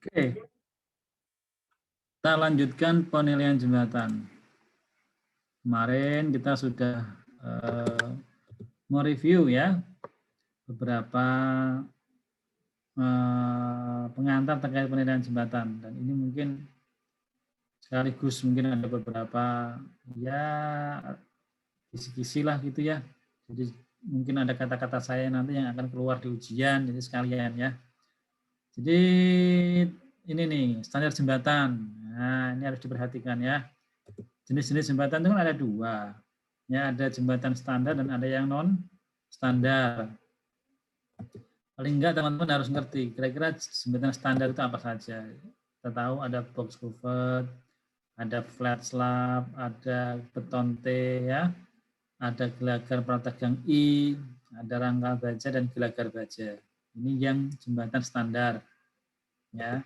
Oke, kita lanjutkan penilaian jembatan. Kemarin kita sudah mereview ya beberapa pengantar terkait penilaian jembatan, dan ini mungkin sekaligus mungkin ada beberapa ya kisi-kisi lah gitu ya. Jadi mungkin ada kata-kata saya nanti yang akan keluar di ujian, jadi sekalian ya. Jadi ini nih standar jembatan. Nah, ini harus diperhatikan ya. Jenis-jenis jembatan itu kan ada dua. Ya, ada jembatan standar dan ada yang non standar. Paling enggak teman-teman harus ngerti kira-kira jembatan standar itu apa saja. Kita tahu ada box cover, ada flat slab, ada beton T ya, ada gelagar prategang I, ada rangka baja dan gelagar baja. Ini yang jembatan standar. Ya.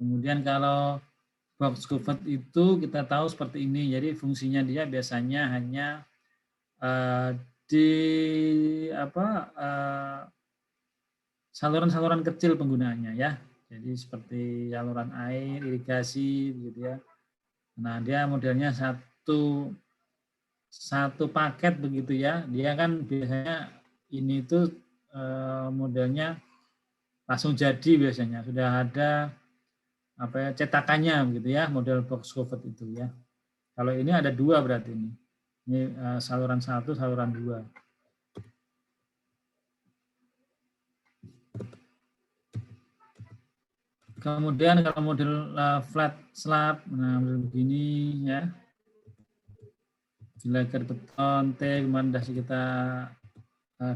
Kemudian kalau box cover itu kita tahu seperti ini. Jadi fungsinya dia biasanya hanya di saluran-saluran kecil penggunaannya ya. Jadi seperti saluran air, irigasi begitu ya. Nah, dia modelnya satu paket begitu ya. Dia kan biasanya ini tuh modelnya langsung jadi biasanya. Sudah ada cetakannya begitu ya, model box cover itu ya. Kalau ini ada dua berarti ini. Ini saluran 1, saluran 2. Kemudian kalau model flat slab, nah model begini ya. Gelagar beton T kemarin sudah kita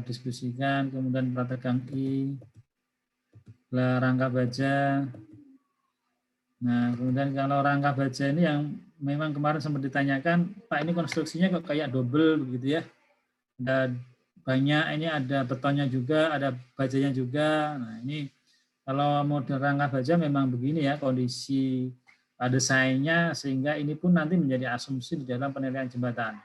diskusikan, kemudian prategang I, rangka baja. Nah, kemudian kalau rangka baja ini yang memang kemarin sempat ditanyakan, Pak ini konstruksinya kok kayak double begitu ya. Ada banyak, ini ada betonnya juga, ada bajanya juga. Nah, ini kalau model rangka baja memang begini ya kondisi desainnya, sehingga ini pun nanti menjadi asumsi di dalam penilaian jembatan.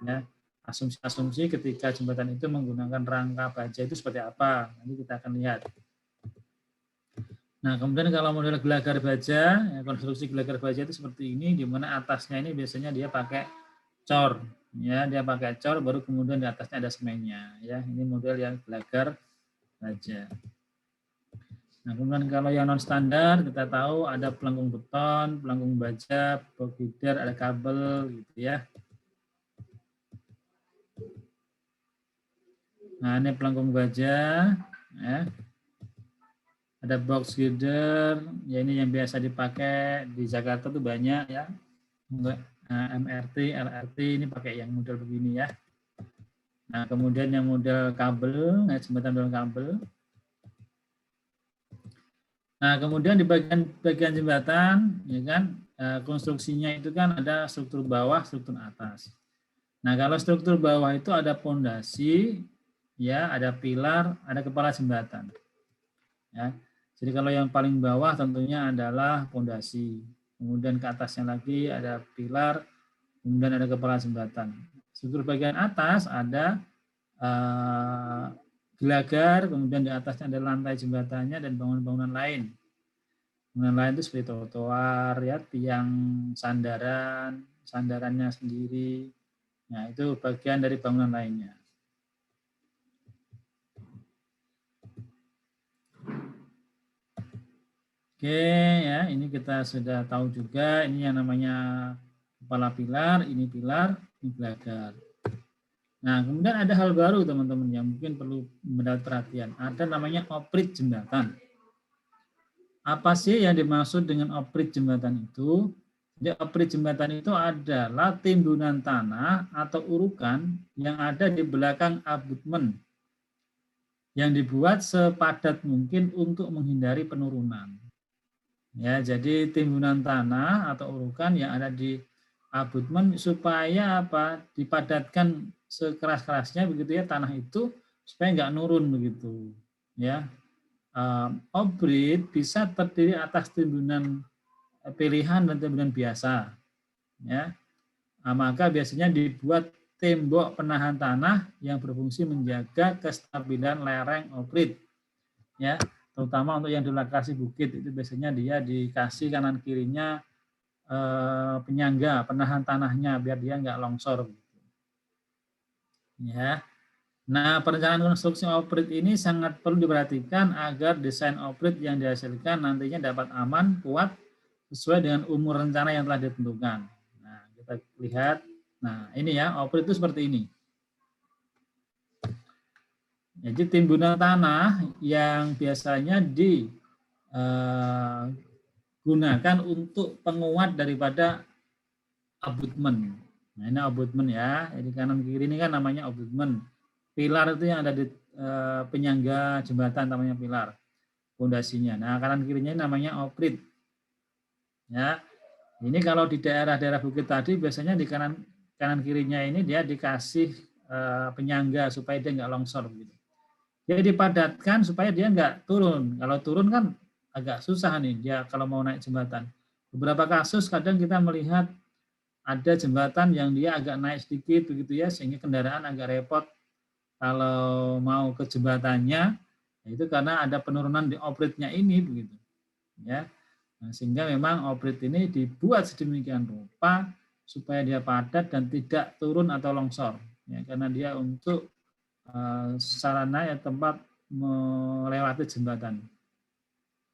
Ya, asumsi-asumsi ketika jembatan itu menggunakan rangka baja itu seperti apa, nanti kita akan lihat. Nah, kemudian kalau model gelagar baja, ya, konstruksi gelagar baja itu seperti ini, di mana atasnya ini biasanya dia pakai cor, ya dia pakai cor, baru kemudian di atasnya ada semennya, ya ini model yang gelagar baja. Nah, kemudian kalau yang non standar kita tahu ada pelengkung beton, pelengkung baja, box feeder, ada kabel gitu ya. Nah, ini pelengkung baja ya. Ada box girder, ya ini yang biasa dipakai di Jakarta tuh banyak ya. MRT, LRT ini pakai yang model begini ya. Nah, kemudian yang model kabel, nah jembatan model kabel. Nah, kemudian di bagian jembatan, ya kan, konstruksinya itu kan ada struktur bawah, struktur atas. Nah, kalau struktur bawah itu ada pondasi, ya, ada pilar, ada kepala jembatan. Ya. Jadi kalau yang paling bawah tentunya adalah pondasi. Kemudian ke atasnya lagi ada pilar, kemudian ada kepala jembatan. Struktur bagian atas ada gelagar, kemudian di atasnya ada lantai jembatannya dan bangunan-bangunan lain. Bangunan lain itu seperti trotoar, ya, tiang sandaran, sandarannya sendiri. Nah, itu bagian dari bangunan lainnya. Oke, ya, ini kita sudah tahu juga, ini yang namanya kepala pilar, ini gelagar. Nah, kemudian ada hal baru teman-teman yang mungkin perlu mendapat perhatian. Ada namanya oprit jembatan. Apa sih yang dimaksud dengan oprit jembatan itu? Jadi oprit jembatan itu adalah timbunan tanah atau urukan yang ada di belakang abutmen yang dibuat sepadat mungkin untuk menghindari penurunan. Ya, jadi timbunan tanah atau urukan yang ada di abutmen supaya apa? Dipadatkan sekeras-kerasnya begitu ya tanah itu supaya nggak nurun begitu. Ya, obrit bisa terdiri atas timbunan pilihan dan timbunan biasa. Ya, maka biasanya dibuat tembok penahan tanah yang berfungsi menjaga kestabilan lereng obrit. Ya, terutama untuk yang di lokasi bukit itu biasanya dia dikasih kanan kirinya penyangga, penahan tanahnya biar dia nggak longsor. Ya. Nah, perencanaan konstruksi off-grid ini sangat perlu diperhatikan agar desain off-grid yang dihasilkan nantinya dapat aman, kuat, sesuai dengan umur rencana yang telah ditentukan. Nah, kita lihat. Nah, ini ya, off-grid itu seperti ini. Jadi timbunan tanah yang biasanya digunakan untuk penguat daripada abutmen. Nah, ini abutmen ya. Jadi kanan kiri ini kan namanya abutmen. Pilar itu yang ada di penyangga jembatan namanya pilar, pondasinya. Nah, kanan kirinya namanya off-grid. Ya. Ini kalau di daerah-daerah bukit tadi biasanya di kanan kirinya ini dia dikasih penyangga supaya dia nggak longsor gitu. Dia dipadatkan supaya dia nggak turun. Kalau turun kan agak susah nih dia kalau mau naik jembatan. Beberapa kasus kadang kita melihat ada jembatan yang dia agak naik sedikit begitu ya, sehingga kendaraan agak repot kalau mau ke jembatannya, itu karena ada penurunan di off-grid-nya ini begitu. Ya. Nah, sehingga memang off-grid ini dibuat sedemikian rupa supaya dia padat dan tidak turun atau longsor. Ya, karena dia untuk sarana ya tempat melewati jembatan.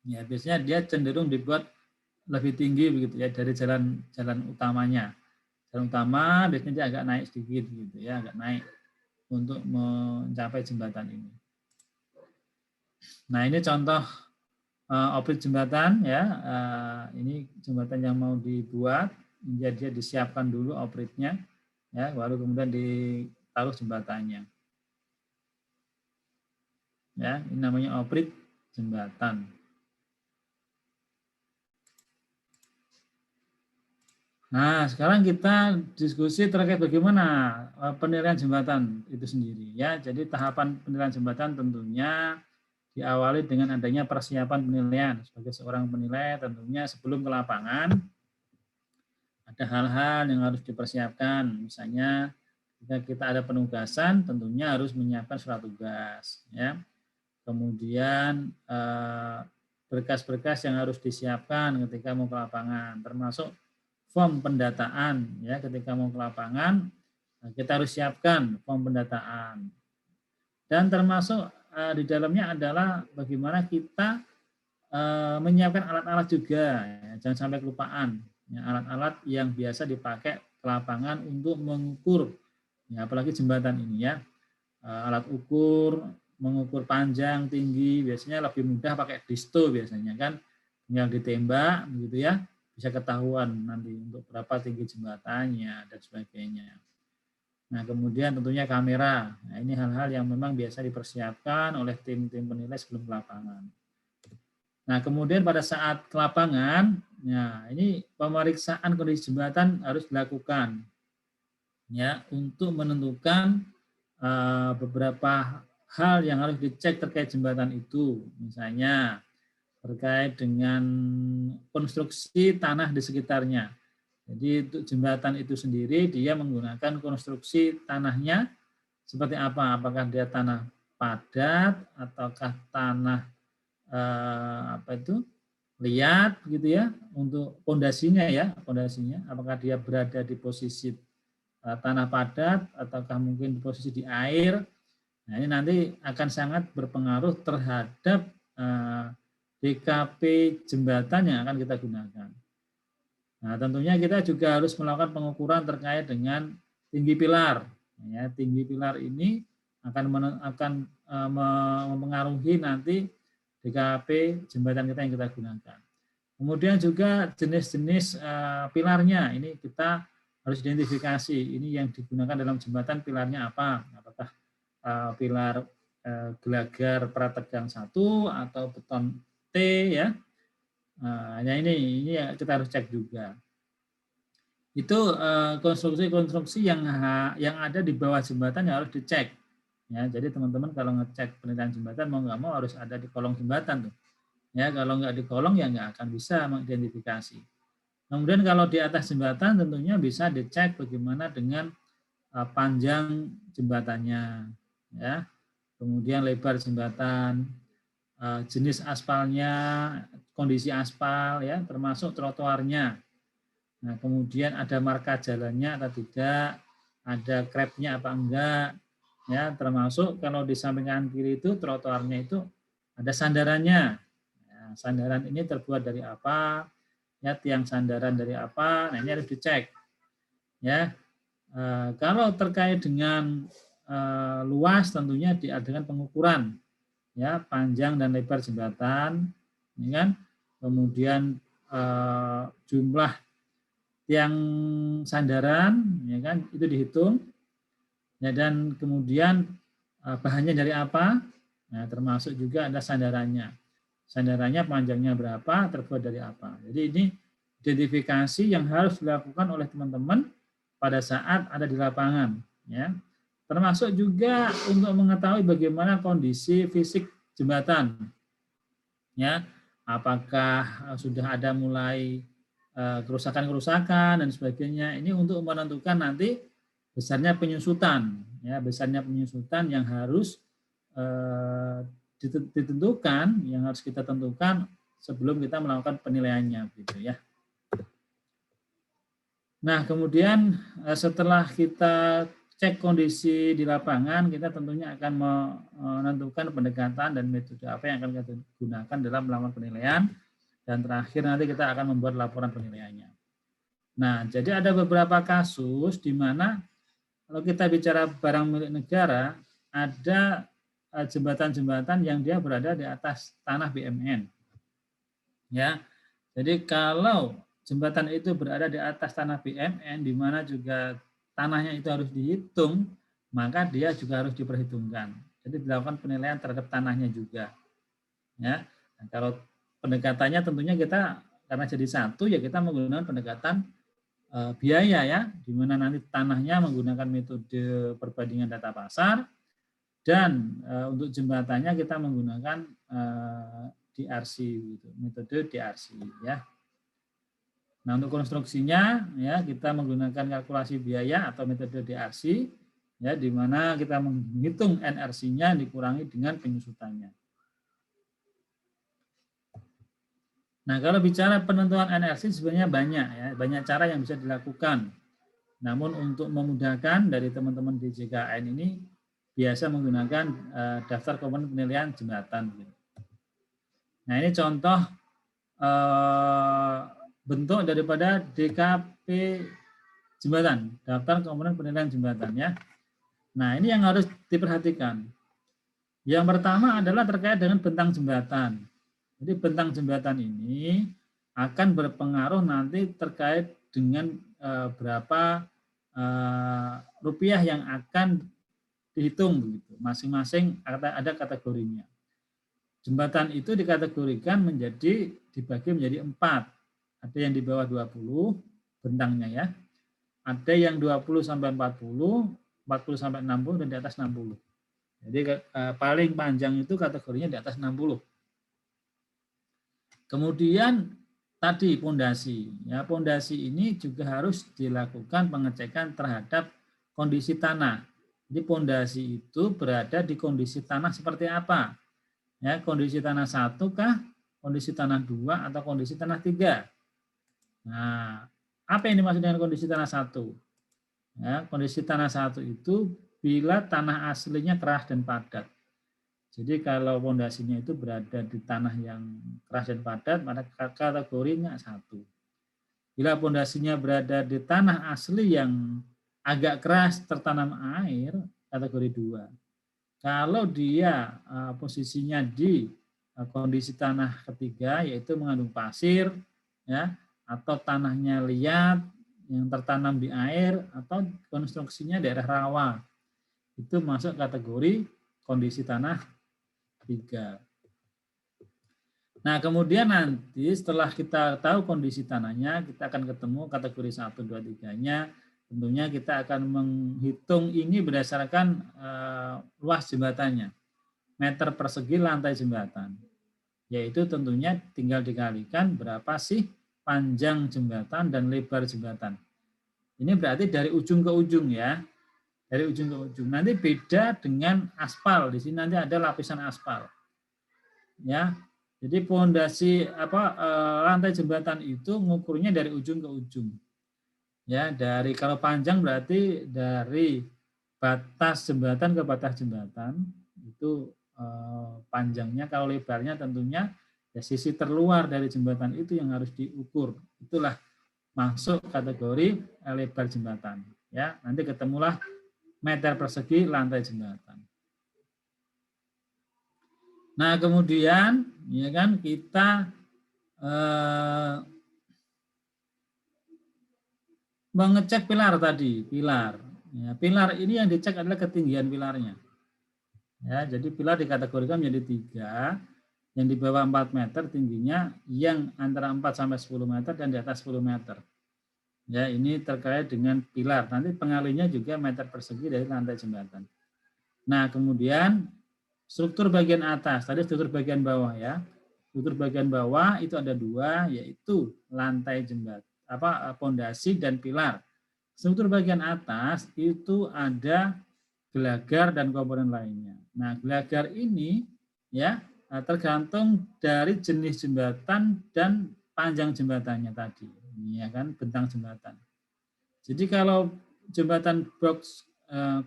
Ya, biasanya dia cenderung dibuat lebih tinggi begitu ya dari jalan utamanya. Jalan utama biasanya dia agak naik sedikit gitu ya, agak naik untuk mencapai jembatan ini. Nah, ini contoh off-grid jembatan ya. Ini jembatan yang mau dibuat, dia disiapkan dulu off-gridnya ya, baru kemudian ditaruh jembatannya. Ya, ini namanya off-grid jembatan. Nah, sekarang kita diskusi terkait bagaimana penilaian jembatan itu sendiri ya. Jadi tahapan penilaian jembatan tentunya diawali dengan adanya persiapan penilaian. Sebagai seorang penilai tentunya sebelum ke lapangan ada hal-hal yang harus dipersiapkan. Misalnya jika kita ada penugasan tentunya harus menyiapkan surat tugas ya. Kemudian berkas-berkas yang harus disiapkan ketika mau ke lapangan, termasuk form pendataan ya. Ketika mau ke lapangan kita harus siapkan form pendataan, dan termasuk di dalamnya adalah bagaimana kita menyiapkan alat-alat juga ya. Jangan sampai kelupaan ya, alat-alat yang biasa dipakai ke lapangan untuk mengukur ya, apalagi jembatan ini ya, alat ukur, mengukur panjang, tinggi, biasanya lebih mudah pakai disto biasanya kan, tinggal ditembak gitu ya, bisa ketahuan nanti untuk berapa tinggi jembatannya dan sebagainya. Nah, kemudian tentunya kamera. Nah, ini hal-hal yang memang biasa dipersiapkan oleh tim-tim penilai sebelum ke lapangan. Nah, kemudian pada saat ke lapangan, ya ini pemeriksaan kondisi jembatan harus dilakukan ya untuk menentukan beberapa hal yang harus dicek terkait jembatan itu. Misalnya terkait dengan konstruksi tanah di sekitarnya. Jadi untuk jembatan itu sendiri dia menggunakan konstruksi tanahnya seperti apa? Apakah dia tanah padat ataukah tanah liat gitu ya, untuk pondasinya ya, pondasinya apakah dia berada di posisi tanah padat ataukah mungkin di posisi di air. Nah, ini nanti akan sangat berpengaruh terhadap DKP jembatan yang akan kita gunakan. Nah, tentunya kita juga harus melakukan pengukuran terkait dengan tinggi pilar. Ya, tinggi pilar ini akan mempengaruhi nanti DKP jembatan kita yang kita gunakan. Kemudian juga jenis-jenis pilarnya ini kita harus identifikasi. Ini yang digunakan dalam jembatan pilarnya apa? Apakah pilar gelagar prategang 1 atau beton T ya. Nah, ini kita harus cek juga. Itu konstruksi-konstruksi yang ada di bawah jembatan yang harus dicek. Ya, jadi teman-teman kalau ngecek penilaian jembatan mau nggak mau harus ada di kolong jembatan tuh. Ya, kalau nggak di kolong ya nggak akan bisa mengidentifikasi. Kemudian kalau di atas jembatan tentunya bisa dicek bagaimana dengan panjang jembatannya, ya. Kemudian lebar jembatan, jenis aspalnya, kondisi aspal ya, termasuk trotoarnya. Nah, kemudian ada marka jalannya atau tidak, ada krepnya apa enggak, ya, termasuk kalau di samping kanan kiri itu trotoarnya itu ada sandarannya. Ya, sandaran ini terbuat dari apa? Ya, tiang sandaran dari apa? Nah, ini harus dicek. Ya, kalau terkait dengan luas tentunya dengan pengukuran, ya, panjang dan lebar jembatan, ya kan? Kemudian jumlah tiang sandaran, ya kan, itu dihitung, ya, dan kemudian bahannya dari apa, nah, termasuk juga ada sandarannya panjangnya berapa, terbuat dari apa. Jadi ini identifikasi yang harus dilakukan oleh teman-teman pada saat ada di lapangan, ya. Termasuk juga untuk mengetahui bagaimana kondisi fisik jembatan, ya, apakah sudah ada mulai kerusakan-kerusakan dan sebagainya. Ini untuk menentukan nanti besarnya penyusutan, ya, besarnya penyusutan yang harus ditentukan, yang harus kita tentukan sebelum kita melakukan penilaiannya, gitu ya. Nah, kemudian setelah kita cek kondisi di lapangan, kita tentunya akan menentukan pendekatan dan metode apa yang akan kita gunakan dalam melakukan penilaian, dan terakhir nanti kita akan membuat laporan penilaiannya. Nah, jadi ada beberapa kasus di mana kalau kita bicara barang milik negara, ada jembatan-jembatan yang dia berada di atas tanah BUMN. Ya, jadi kalau jembatan itu berada di atas tanah BUMN, di mana juga tanahnya itu harus dihitung, maka dia juga harus diperhitungkan. Jadi dilakukan penilaian terhadap tanahnya juga. Ya, nah, kalau pendekatannya tentunya kita karena jadi satu, ya kita menggunakan pendekatan biaya, ya, di mana nanti tanahnya menggunakan metode perbandingan data pasar, dan untuk jembatannya kita menggunakan DRC, gitu, metode DRC, ya. Nah, untuk konstruksinya, ya, kita menggunakan kalkulasi biaya atau metode DRC, ya, di mana kita menghitung NRC-nya dikurangi dengan penyusutannya. Nah, kalau bicara penentuan NRC sebenarnya banyak, ya, banyak cara yang bisa dilakukan. Namun untuk memudahkan dari teman-teman di JKN ini biasa menggunakan daftar komponen penilaian jembatan. Nah, ini contoh bentuk daripada DKP jembatan, daftar komponen penilaian jembatan, ya. Nah, ini yang harus diperhatikan. Yang pertama adalah terkait dengan bentang jembatan. Jadi bentang jembatan ini akan berpengaruh nanti terkait dengan berapa rupiah yang akan dihitung, begitu. Masing-masing ada kategorinya. Jembatan itu dikategorikan dibagi menjadi 4. Ada yang di bawah 20 bentangnya, ya. Ada yang 20 sampai 40, 40 sampai 60, dan di atas 60. Jadi paling panjang itu kategorinya di atas 60. Kemudian tadi pondasi, ya, pondasi ini juga harus dilakukan pengecekan terhadap kondisi tanah. Jadi pondasi itu berada di kondisi tanah seperti apa? Ya, kondisi tanah 1 kah, kondisi tanah 2, atau kondisi tanah 3? Nah, apa yang dimaksud dengan kondisi tanah 1? Ya, kondisi tanah 1 itu bila tanah aslinya keras dan padat. Jadi kalau pondasinya itu berada di tanah yang keras dan padat, maka kategorinya 1. Bila pondasinya berada di tanah asli yang agak keras tertanam air, kategori 2. Kalau dia posisinya di kondisi tanah ketiga, yaitu mengandung pasir, ya, atau tanahnya liat yang tertanam di air, atau konstruksinya daerah rawa, itu masuk kategori kondisi tanah 3. Nah, kemudian nanti setelah kita tahu kondisi tanahnya, kita akan ketemu kategori 1, 2, 3-nya. Tentunya kita akan menghitung ini berdasarkan luas jembatannya, meter persegi lantai jembatan. Yaitu tentunya tinggal dikalikan berapa sih panjang jembatan dan lebar jembatan. Ini berarti dari ujung ke ujung, ya. Dari ujung ke ujung. Nanti beda dengan aspal. Di sini nanti ada lapisan aspal. ya. Jadi pondasi lantai jembatan itu ngukurnya dari ujung ke ujung. Ya, dari kalau panjang berarti dari batas jembatan ke batas jembatan itu panjangnya. Kalau lebarnya tentunya ya sisi terluar dari jembatan itu yang harus diukur. Itulah masuk kategori lebar jembatan. Ya, nanti ketemulah meter persegi lantai jembatan. Nah, kemudian ya kan kita mengecek pilar tadi, pilar. Ya, pilar ini yang dicek adalah ketinggian pilarnya. Ya, jadi pilar dikategorikan menjadi 3, yang di bawah 4 meter tingginya, yang antara 4 sampai 10 meter dan di atas 10 meter. Ya, ini terkait dengan pilar. Nanti pengalinya juga meter persegi dari lantai jembatan. Nah, kemudian struktur bagian atas, tadi struktur bagian bawah ya. Struktur bagian bawah itu ada 2, yaitu lantai jembatan, pondasi dan pilar. Struktur bagian atas itu ada gelagar dan komponen lainnya. Nah, gelagar ini ya tergantung dari jenis jembatan dan panjang jembatannya tadi, ya kan, bentang jembatan. Jadi kalau jembatan box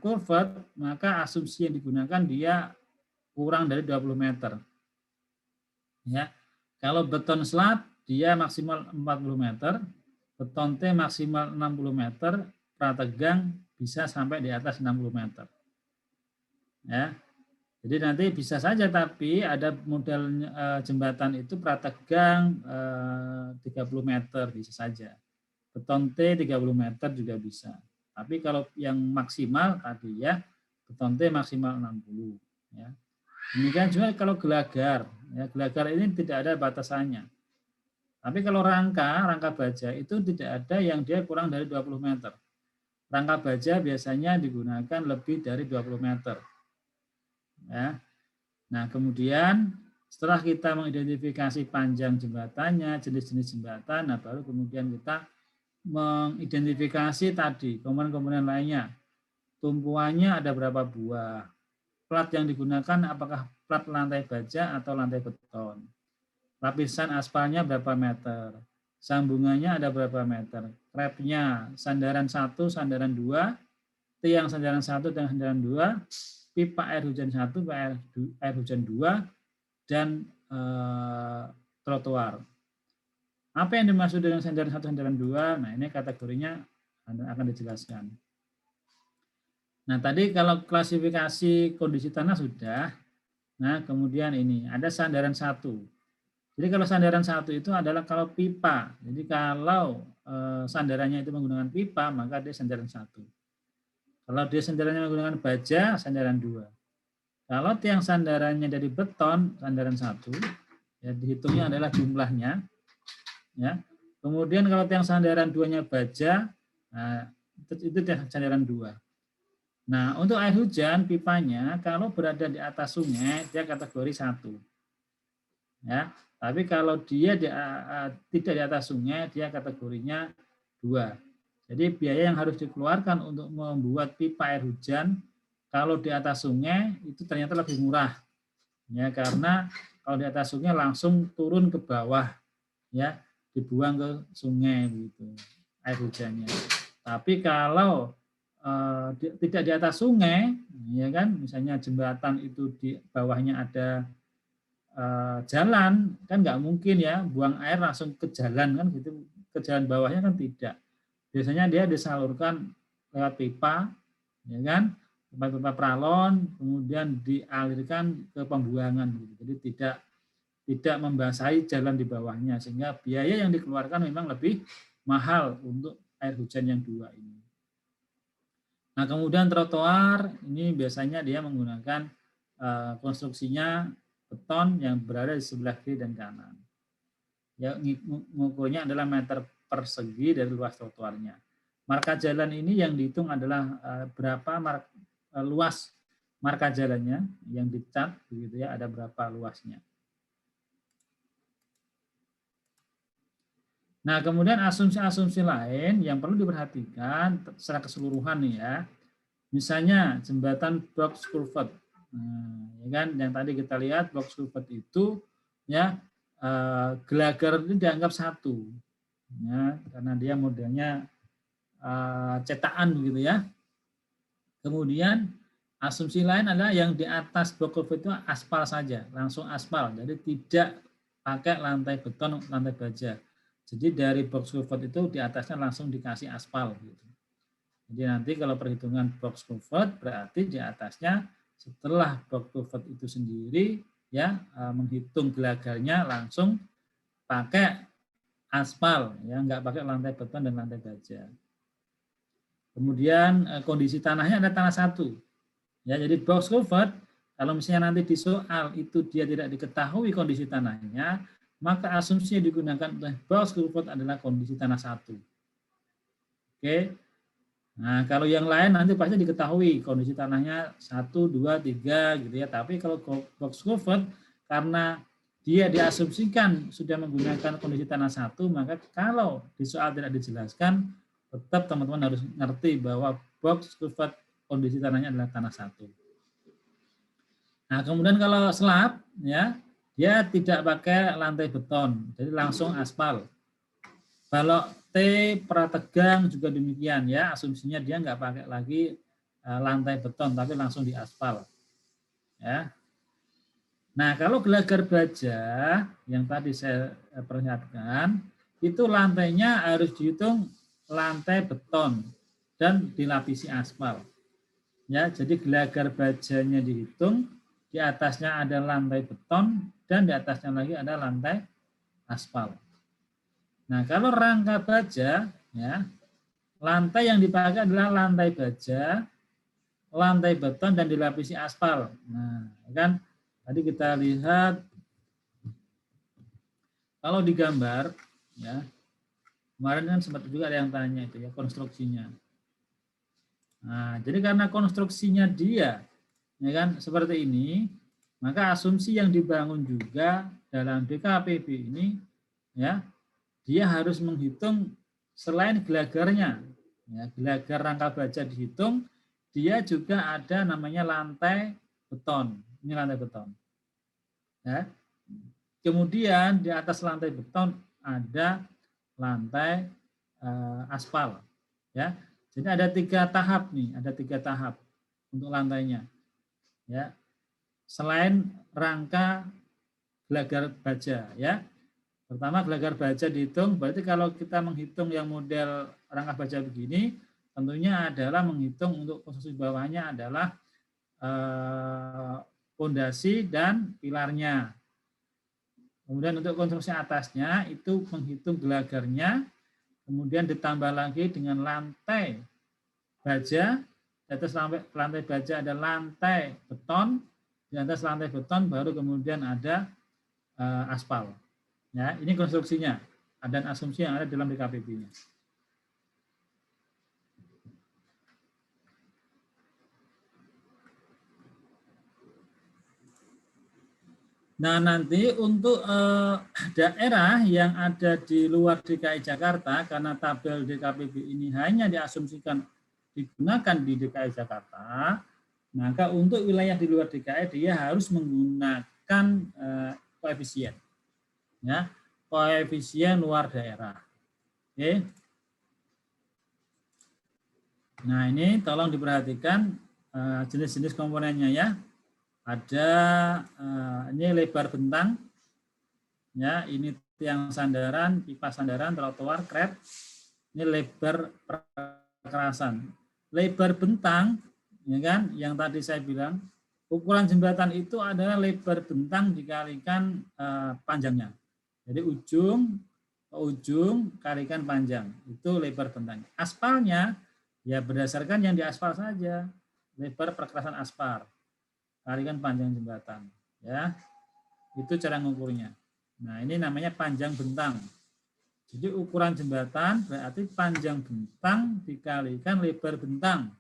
culvert, maka asumsi yang digunakan dia kurang dari 20 meter. Ya. Kalau beton slat dia maksimal 40 meter, beton T maksimal 60 meter, prategang bisa sampai di atas 60 meter. Ya. Jadi nanti bisa saja, tapi ada model jembatan itu prategang 30 meter bisa saja. Beton T 30 meter juga bisa. Tapi kalau yang maksimal tadi ya, beton T maksimal 60 ya. Demikian juga kalau gelagar, ya, gelagar ini tidak ada batasannya. Tapi kalau rangka baja itu tidak ada yang dia kurang dari 20 meter. Rangka baja biasanya digunakan lebih dari 20 meter. Ya. Nah, kemudian setelah kita mengidentifikasi panjang jembatannya, jenis-jenis jembatan, nah baru kemudian kita mengidentifikasi tadi komponen-komponen lainnya. Tumpuannya ada berapa buah, plat yang digunakan apakah plat lantai baja atau lantai beton, lapisan aspalnya berapa meter, sambungannya ada berapa meter, krepnya sandaran 1, sandaran 2, tiang sandaran 1, tiang sandaran 2, pipa air hujan 1, pipa air hujan 2, dan trotoar. Apa yang dimaksud dengan sandaran 1, sandaran 2? Nah, ini kategorinya akan dijelaskan. Nah, tadi kalau klasifikasi kondisi tanah sudah. Nah, kemudian ini ada sandaran 1. Jadi kalau sandaran 1 itu adalah kalau pipa. Jadi kalau sandarannya itu menggunakan pipa, maka dia sandaran 1. Kalau dia sandarannya menggunakan baja, sandaran 2. Kalau tiang sandarannya dari beton, sandaran 1, ya dihitungnya adalah jumlahnya. Ya. Kemudian kalau tiang sandaran 2-nya baja, nah, itu tiang sandaran 2. Nah, untuk air hujan pipanya kalau berada di atas sungai dia kategori 1. Ya, tapi kalau dia tidak di atas sungai dia kategorinya 2. Jadi biaya yang harus dikeluarkan untuk membuat pipa air hujan kalau di atas sungai itu ternyata lebih murah. Ya, karena kalau di atas sungai langsung turun ke bawah, ya, dibuang ke sungai gitu air hujannya. Tapi kalau tidak di atas sungai, ya kan, misalnya jembatan itu di bawahnya ada jalan, kan nggak mungkin ya buang air langsung ke jalan kan gitu, ke jalan bawahnya kan tidak. Biasanya dia disalurkan lewat pipa, ya kan, pipa pralon, kemudian dialirkan ke pembuangan gitu. Jadi tidak membasahi jalan di bawahnya, sehingga biaya yang dikeluarkan memang lebih mahal untuk air hujan yang 2 ini. Nah, kemudian trotoar ini biasanya dia menggunakan konstruksinya beton yang berada di sebelah kiri dan kanan. Ya, mengukurnya adalah meter persegi dari luas trotoarnya. Marka jalan ini yang dihitung adalah berapa luas marka jalannya yang dicat, begitu ya, ada berapa luasnya. Nah, kemudian asumsi-asumsi lain yang perlu diperhatikan secara keseluruhan nih ya. Misalnya jembatan box culvert. Nah, ya kan yang tadi kita lihat box culvert itu ya gelagar itu dianggap satu ya karena dia modelnya cetakan begitu ya. Kemudian asumsi lain adalah yang di atas box culvert itu aspal saja, langsung aspal. Jadi tidak pakai lantai beton, lantai baja. Jadi dari box culvert itu di atasnya langsung dikasih aspal gitu. Jadi nanti kalau perhitungan box culvert berarti di atasnya setelah box culvert itu sendiri ya menghitung gelagarnya langsung pakai aspal ya nggak pakai lantai beton dan lantai baja. Kemudian kondisi tanahnya ada tanah satu. Ya, jadi box culvert kalau misalnya nanti di soal itu dia tidak diketahui kondisi tanahnya, maka asumsi yang digunakan oleh box culvert adalah kondisi tanah satu. Oke. Nah, kalau yang lain nanti pasti diketahui kondisi tanahnya 1, 2, 3 gitu ya. Tapi kalau box culvert karena dia diasumsikan sudah menggunakan kondisi tanah satu, maka kalau di soal tidak dijelaskan, tetap teman-teman harus ngerti bahwa box culvert kondisi tanahnya adalah tanah satu. Nah, kemudian kalau slab ya, dia tidak pakai lantai beton, jadi langsung aspal. Kalau T prategang juga demikian ya, asumsinya dia nggak pakai lagi lantai beton tapi langsung diaspal. Ya. Nah, kalau gelagar baja yang tadi saya perlihatkan, itu lantainya harus dihitung lantai beton dan dilapisi aspal. Ya, jadi gelagar bajanya dihitung, di atasnya ada lantai beton dan di atasnya lagi ada lantai aspal. Nah, kalau rangka baja, ya, lantai yang dipakai adalah lantai baja, lantai beton dan dilapisi aspal. Nah, kan tadi kita lihat kalau di gambar, ya, kemarin kan sempat juga ada yang tanya itu ya konstruksinya. Nah, jadi karena konstruksinya dia, ya kan seperti ini, maka asumsi yang dibangun juga dalam DKPB ini, ya, dia harus menghitung selain gelagarnya, ya, gelagar rangka baja dihitung, dia juga ada namanya lantai beton. Ini lantai beton. Ya. Kemudian di atas lantai beton ada lantai aspal. Ya. Jadi ada 3 tahap nih, ada 3 tahap untuk lantainya. Ya. Selain rangka gelagar baja, ya. Pertama gelagar baja dihitung, berarti kalau kita menghitung yang model rangka baja begini, tentunya adalah menghitung untuk konstruksi bawahnya adalah fondasi dan pilarnya. Kemudian untuk konstruksi atasnya itu menghitung gelagarnya, kemudian ditambah lagi dengan lantai baja, di atas lantai baja ada lantai beton, di atas lantai beton baru kemudian ada aspal. Ya, ini konstruksinya dan asumsi yang ada dalam DKPB-nya. Nah, nanti untuk daerah yang ada di luar DKI Jakarta, karena tabel DKPB ini hanya diasumsikan digunakan di DKI Jakarta, maka untuk wilayah di luar DKI dia harus menggunakan koefisien. Ya, koefisien luar daerah. Oke. Nah, ini tolong diperhatikan jenis-jenis komponennya ya. Ada ini lebar bentang, ya ini tiang sandaran, pipa sandaran, trotoar, krep. Ini lebar perkerasan. Lebar bentang, ya kan, yang tadi saya bilang, ukuran jembatan itu adalah lebar bentang dikalikan panjangnya. Jadi ujung ke ujung kalikan panjang, itu lebar bentang. Aspalnya ya berdasarkan yang diaspal saja, lebar perkerasan aspal kalikan panjang jembatan, ya itu cara mengukurnya. Nah ini namanya panjang bentang. Jadi ukuran jembatan berarti panjang bentang dikalikan lebar bentang,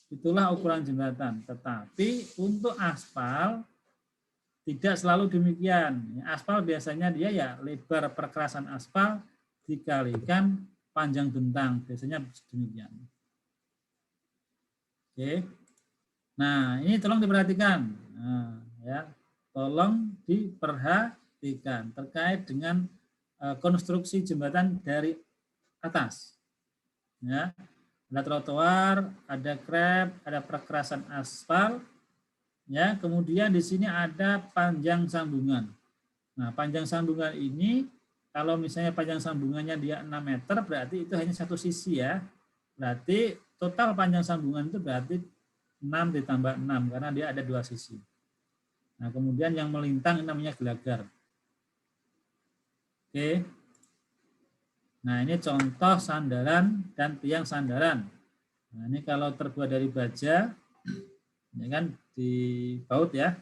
itulah ukuran jembatan. Tetapi untuk aspal tidak selalu demikian. Aspal biasanya dia ya lebar perkerasan aspal dikalikan panjang bentang, biasanya demikian. Oke. Nah, ini tolong diperhatikan. Nah, ya, tolong diperhatikan terkait dengan konstruksi jembatan dari atas. Ya, ada trotoar, ada krep, ada perkerasan aspal. Ya, kemudian di sini ada panjang sambungan. Nah, panjang sambungan ini kalau misalnya panjang sambungannya dia 6 meter berarti itu hanya satu sisi ya. Berarti total panjang sambungan itu berarti 6 ditambah 6 karena dia ada dua sisi. Nah, kemudian yang melintang namanya gelagar. Oke. Nah, ini contoh sandaran dan tiang sandaran. Nah, ini kalau terbuat dari baja, ya kan, dibaut ya,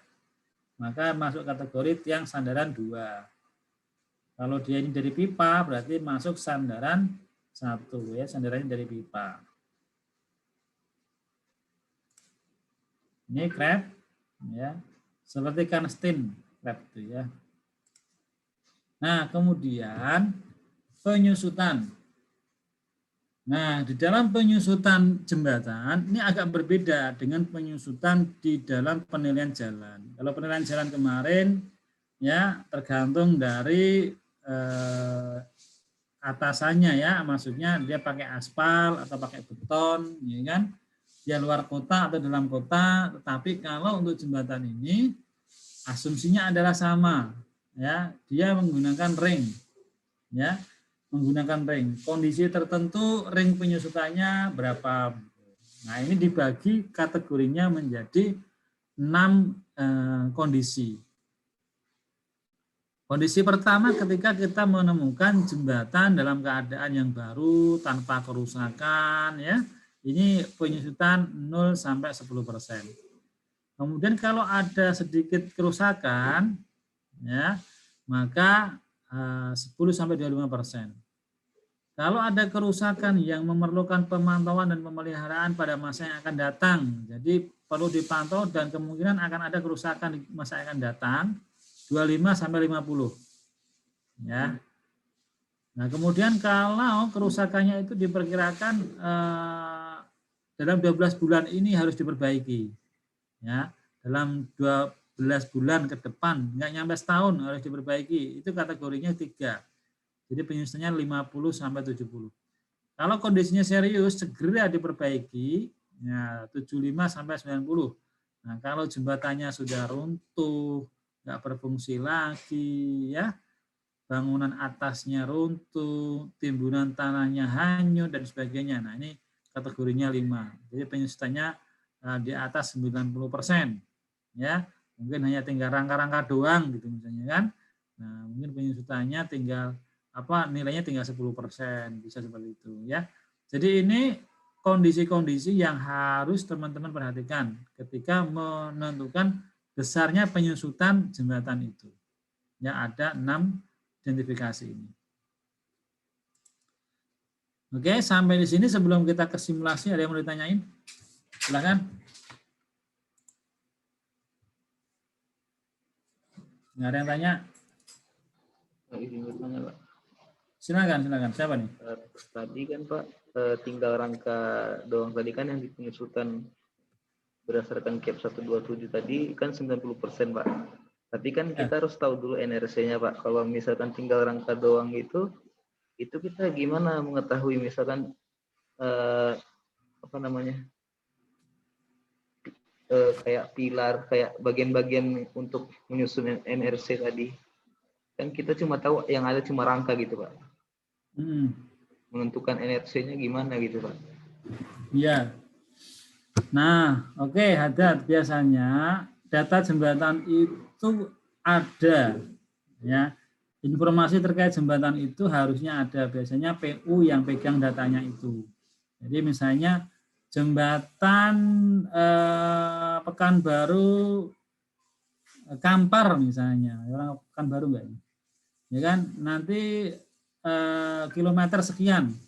maka masuk kategori tiang sandaran 2. Kalau dia ini dari pipa, berarti masuk sandaran 1 ya, sandarannya dari pipa. Ini krep, ya, seperti Karnstein krep itu ya. Nah, kemudian penyusutan. Nah, di dalam penyusutan jembatan ini agak berbeda dengan penyusutan di dalam penilaian jalan. Kalau penilaian jalan kemarin ya tergantung dari atasannya ya, maksudnya dia pakai aspal atau pakai beton, ya kan? Dia luar kota atau dalam kota. Tetapi kalau untuk jembatan ini asumsinya adalah sama, ya. Dia menggunakan ring, ya. Menggunakan ring. Kondisi tertentu ring penyusutannya berapa. Nah, ini dibagi kategorinya menjadi 6 kondisi. Kondisi pertama ketika kita menemukan jembatan dalam keadaan yang baru tanpa kerusakan ya. Ini penyusutan 0 sampai 10%. Kemudian kalau ada sedikit kerusakan ya, maka 10 sampai 25%. Kalau ada kerusakan yang memerlukan pemantauan dan pemeliharaan pada masa yang akan datang, jadi perlu dipantau dan kemungkinan akan ada kerusakan di masa yang akan datang, 25 sampai 50. Ya. Nah, kemudian kalau kerusakannya itu diperkirakan dalam 12 bulan ini harus diperbaiki. Ya, dalam 12 bulan ke depan, nggak nyampe setahun harus diperbaiki. Itu kategorinya 3. Jadi penyusunannya 50 sampai 70. Kalau kondisinya serius, segera diperbaiki, ya 75 sampai 90. Nah, kalau jembatannya sudah runtuh, nggak berfungsi lagi, ya, bangunan atasnya runtuh, timbunan tanahnya hanyut dan sebagainya. Nah, ini kategorinya 5. Jadi penyusutannya di atas 90%, ya. Mungkin hanya tinggal rangka-rangka doang gitu misalnya kan. Nah, mungkin penyusutannya tinggal nilainya tinggal 10%, bisa seperti itu ya. Jadi ini kondisi-kondisi yang harus teman-teman perhatikan ketika menentukan besarnya penyusutan jembatan itu. Ya, ada 6 identifikasi ini. Oke, sampai di sini sebelum kita ke simulasi ada yang mau ditanyain? Silakan. Nggak ada yang tanya? Izin bertanya, Pak. Silakan. Siapa nih? Tadi kan Pak, tinggal rangka doang tadi kan yang di penyusutan berdasarkan CAP 127 tadi kan 90% Pak. Tapi kan kita harus tahu dulu NRC-nya Pak. Kalau misalkan tinggal rangka doang itu kita gimana mengetahui misalkan kayak pilar, kayak bagian-bagian untuk menyusun NRC tadi. Kan kita cuma tahu yang ada cuma rangka gitu Pak. Menentukan NRC-nya gimana gitu Pak. Iya. Nah, oke, Haddad, biasanya data jembatan itu ada, ya. Informasi terkait jembatan itu harusnya ada, biasanya PU yang pegang datanya itu. Jadi misalnya jembatan Pekanbaru Kampar misalnya, orang Pekanbaru enggak ya? Ya kan, nanti kilometer sekian.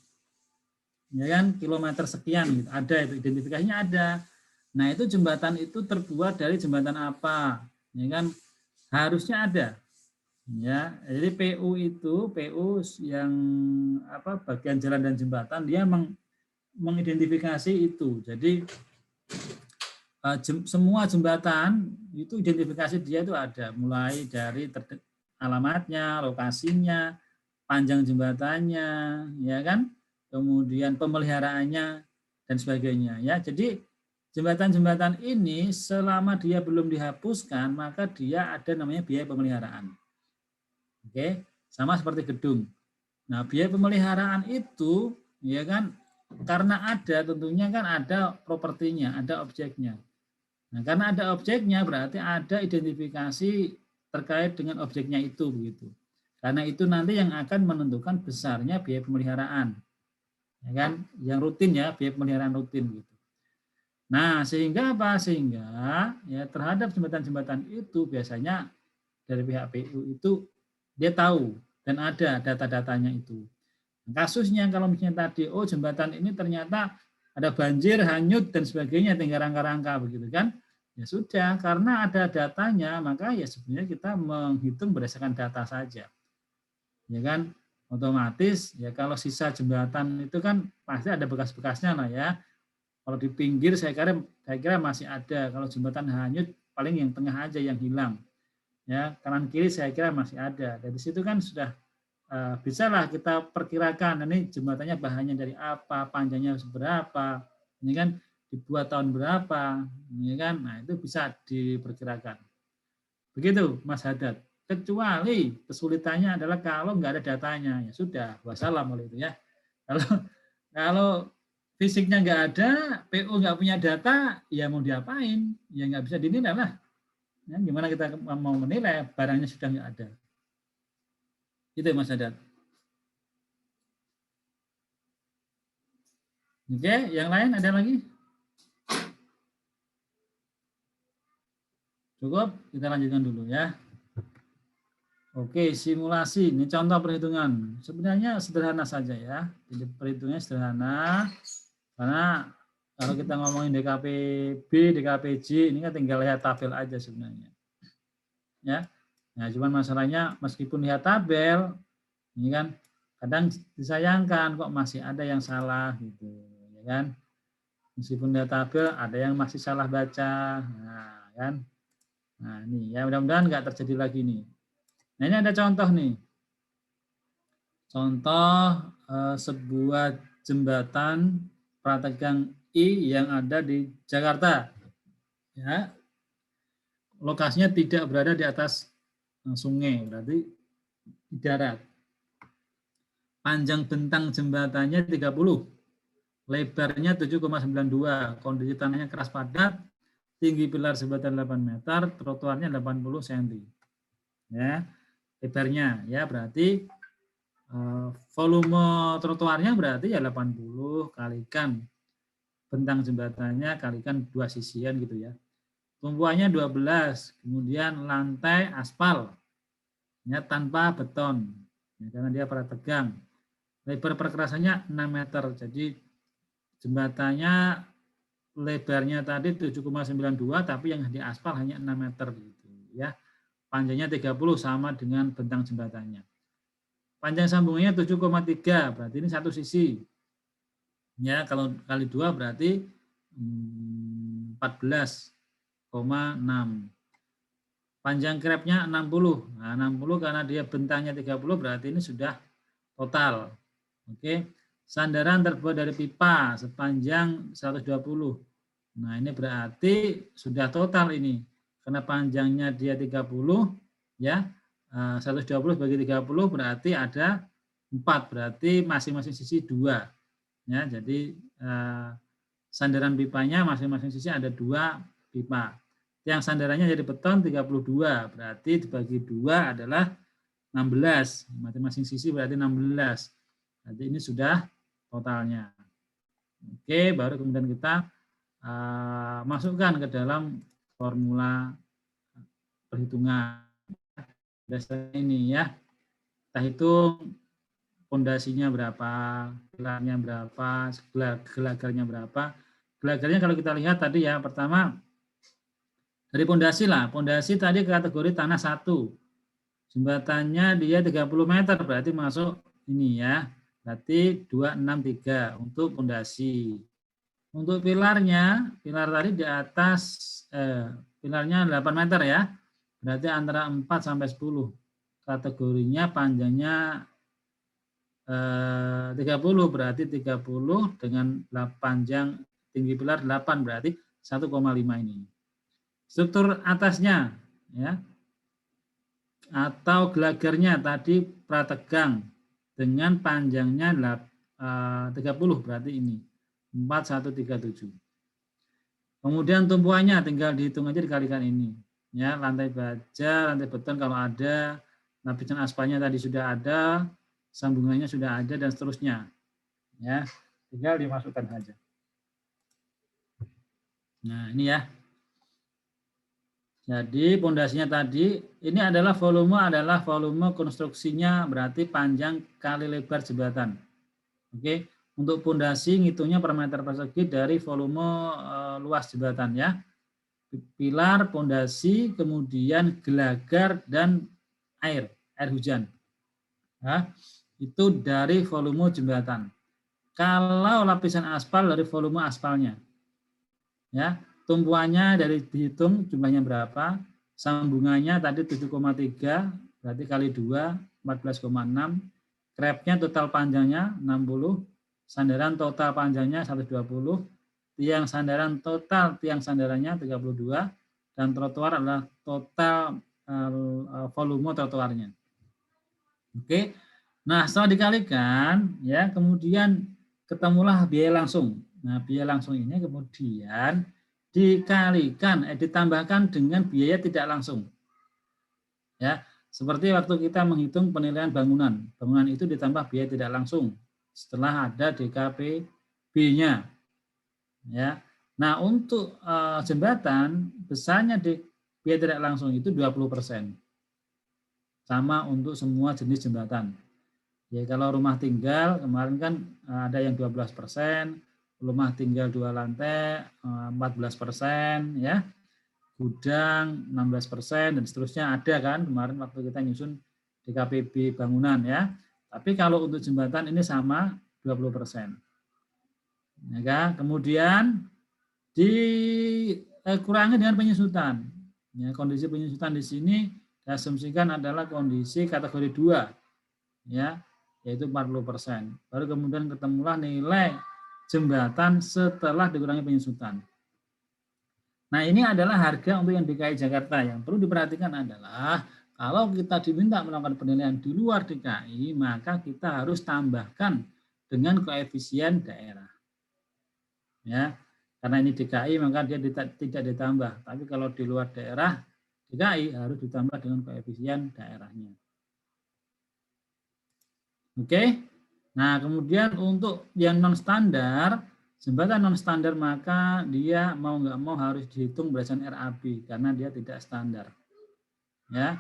Ya kan, kilometer sekian gitu. Ada itu, identifikasinya ada. Nah, itu jembatan itu terbuat dari jembatan apa? Ya kan, harusnya ada. Ya, jadi PU yang bagian jalan dan jembatan dia mengidentifikasi itu. Jadi semua jembatan itu identifikasi dia itu ada, mulai dari alamatnya, lokasinya, panjang jembatannya, ya kan, kemudian pemeliharaannya dan sebagainya. Ya, jadi jembatan-jembatan ini selama dia belum dihapuskan, maka dia ada namanya biaya pemeliharaan. Oke, sama seperti gedung. Nah, biaya pemeliharaan itu, ya kan, karena ada tentunya kan ada propertinya, ada objeknya. Nah, karena ada objeknya berarti ada identifikasi terkait dengan objeknya itu begitu. Karena itu nanti yang akan menentukan besarnya biaya pemeliharaan. Ya kan, yang rutin ya, biaya pemeliharaan rutin gitu. Nah, sehingga apa? Sehingga ya terhadap jembatan-jembatan itu biasanya dari pihak PU itu dia tahu dan ada data-datanya itu. Kasusnya kalau misalnya tadi, oh jembatan ini ternyata ada banjir, hanyut dan sebagainya, tinggal rangka-rangka begitu kan? Ya sudah, karena ada datanya, maka ya sebenarnya kita menghitung berdasarkan data saja. Ya kan? Otomatis ya kalau sisa jembatan itu kan pasti ada bekas-bekasnya lah ya. Kalau di pinggir saya kira masih ada. Kalau jembatan hanyut paling yang tengah aja yang hilang. Ya, kanan kiri saya kira masih ada. Dari situ kan sudah bisalah kita perkirakan ini jembatannya bahannya dari apa, panjangnya seberapa, ini kan dibuat tahun berapa, ini kan, nah itu bisa diperkirakan. Begitu Mas Haddad. Kecuali kesulitannya adalah kalau nggak ada datanya, ya sudah, wassalam kalau itu ya. Kalau fisiknya nggak ada, PO nggak punya data, ya mau diapain? Ya nggak bisa dinilai lah. Ya, gimana kita mau menilai barangnya sudah nggak ada. Itu Mas Haddad. Oke, yang lain ada lagi? Cukup, kita lanjutkan dulu ya. Oke, simulasi. Ini contoh perhitungan. Sebenarnya sederhana saja ya. Jadi perhitungannya sederhana. Karena kalau kita ngomongin DKPB, DKPJ, ini kan tinggal lihat tabel aja sebenarnya. Ya. Nah, cuman masalahnya meskipun lihat tabel, ini kan kadang disayangkan kok masih ada yang salah gitu, ya kan? Meskipun lihat tabel ada yang masih salah baca. Nah, kan? Nah, ini ya mudah-mudahan nggak terjadi lagi nih. Nah, ini ada contoh nih. Contoh sebuah jembatan Prategang I yang ada di Jakarta. Ya. Lokasinya tidak berada di atas sungai, berarti di darat. Panjang bentang jembatannya 30, lebarnya 7,92, kondisi tanahnya keras padat, tinggi pilar jembatan 8 meter, trotoarnya 80 cm. Ya, lebarnya ya berarti volume trotoarnya berarti ya 80 kalikan bentang jembatannya kalikan 2 sisian gitu ya. Tumpuannya 12, kemudian lantai aspal ya tanpa beton ya, karena dia prategang. Lebar perkerasannya 6 meter, jadi jembatannya lebarnya tadi 7,92 tapi yang di aspal hanya 6 meter gitu ya. Panjangnya 30 sama dengan bentang jembatannya. Panjang sambungannya 7,3 berarti ini satu sisi. Ya, kalau kali 2 berarti 14,6. Panjang krepnya 60. Nah, 60 karena dia bentangnya 30 berarti ini sudah total. Oke. Sandaran terbuat dari pipa sepanjang 120. Nah, ini berarti sudah total ini. Karena panjangnya dia 30 ya. 120 bagi 30 berarti ada 4, berarti masing-masing sisi 2. Ya, jadi sandaran pipanya masing-masing sisi ada 2 pipa. Yang sandarannya jadi beton 32, berarti dibagi 2 adalah 16. Masing-masing sisi berarti 16. Jadi ini sudah totalnya. Oke, baru kemudian kita masukkan ke dalam formula perhitungan. Dasarnya ini ya. Kita hitung pondasinya berapa, pilarnya berapa, gelagarnya berapa. Gelagarnya kalau kita lihat tadi ya, pertama dari pondasi lah. Pondasi tadi kategori tanah 1. Jembatannya dia 30 meter, berarti masuk ini ya. Berarti 263 untuk pondasi. Untuk pilarnya, pilar tadi di atas, pilarnya 8 meter ya, berarti antara 4 sampai 10. Kategorinya panjangnya 30, berarti 30 dengan panjang tinggi pilar 8, berarti 1,5 ini. Struktur atasnya ya, atau gelagarnya tadi prategang dengan panjangnya 30, berarti ini 4137. Kemudian tumpuannya tinggal dihitung aja, dikalikan ini ya, lantai baja, lantai beton kalau ada, lapisan aspalnya tadi sudah ada, sambungannya sudah ada, dan seterusnya ya, tinggal dimasukkan saja. Nah ini ya, jadi pondasinya tadi ini adalah volume konstruksinya, berarti panjang kali lebar jembatan. Oke, untuk pondasi ngitungnya per meter persegi dari volume luas jembatan ya. Pilar, pondasi, kemudian gelagar dan air hujan. Nah, itu dari volume jembatan. Kalau lapisan aspal dari volume aspalnya. Ya, tumpuannya dari dihitung jumlahnya berapa, sambungannya tadi 7,3 berarti kali 2 14,6, krepnya total panjangnya 60, sandaran total panjangnya 120, tiang sandaran total tiang sandarannya 32, dan trotoar adalah total volume trotoarnya. Oke. Nah, setelah dikalikan ya, kemudian ketemulah biaya langsung. Nah, biaya langsung ini kemudian dikalikan, ditambahkan dengan biaya tidak langsung. Ya, seperti waktu kita menghitung penilaian bangunan. Bangunan itu ditambah biaya tidak langsung setelah ada DKPB-nya. Ya. Nah, untuk jembatan besarnya biaya tidak langsung itu 20%. Sama untuk semua jenis jembatan. Ya, kalau rumah tinggal kemarin kan ada yang 12%, rumah tinggal 2 lantai 14%, ya, gudang 16%, dan seterusnya ada kan kemarin waktu kita nyusun DKPB bangunan ya. Tapi kalau untuk jembatan ini sama 20%. Ya kan? Kemudian dikurangi dengan penyusutan. Ya, kondisi penyusutan di sini diasumsikan adalah kondisi kategori 2. Ya, yaitu 40%. Baru kemudian ketemulah nilai jembatan setelah dikurangi penyusutan. Nah, ini adalah harga untuk yang DKI Jakarta. Yang perlu diperhatikan adalah kalau kita diminta melakukan penilaian di luar DKI, maka kita harus tambahkan dengan koefisien daerah. Ya, karena ini DKI maka dia tidak ditambah. Tapi kalau di luar daerah DKI harus ditambah dengan koefisien daerahnya. Oke, nah kemudian untuk yang non standar, jembatan non standar maka dia mau nggak mau harus dihitung berdasarkan RAB karena dia tidak standar. Ya,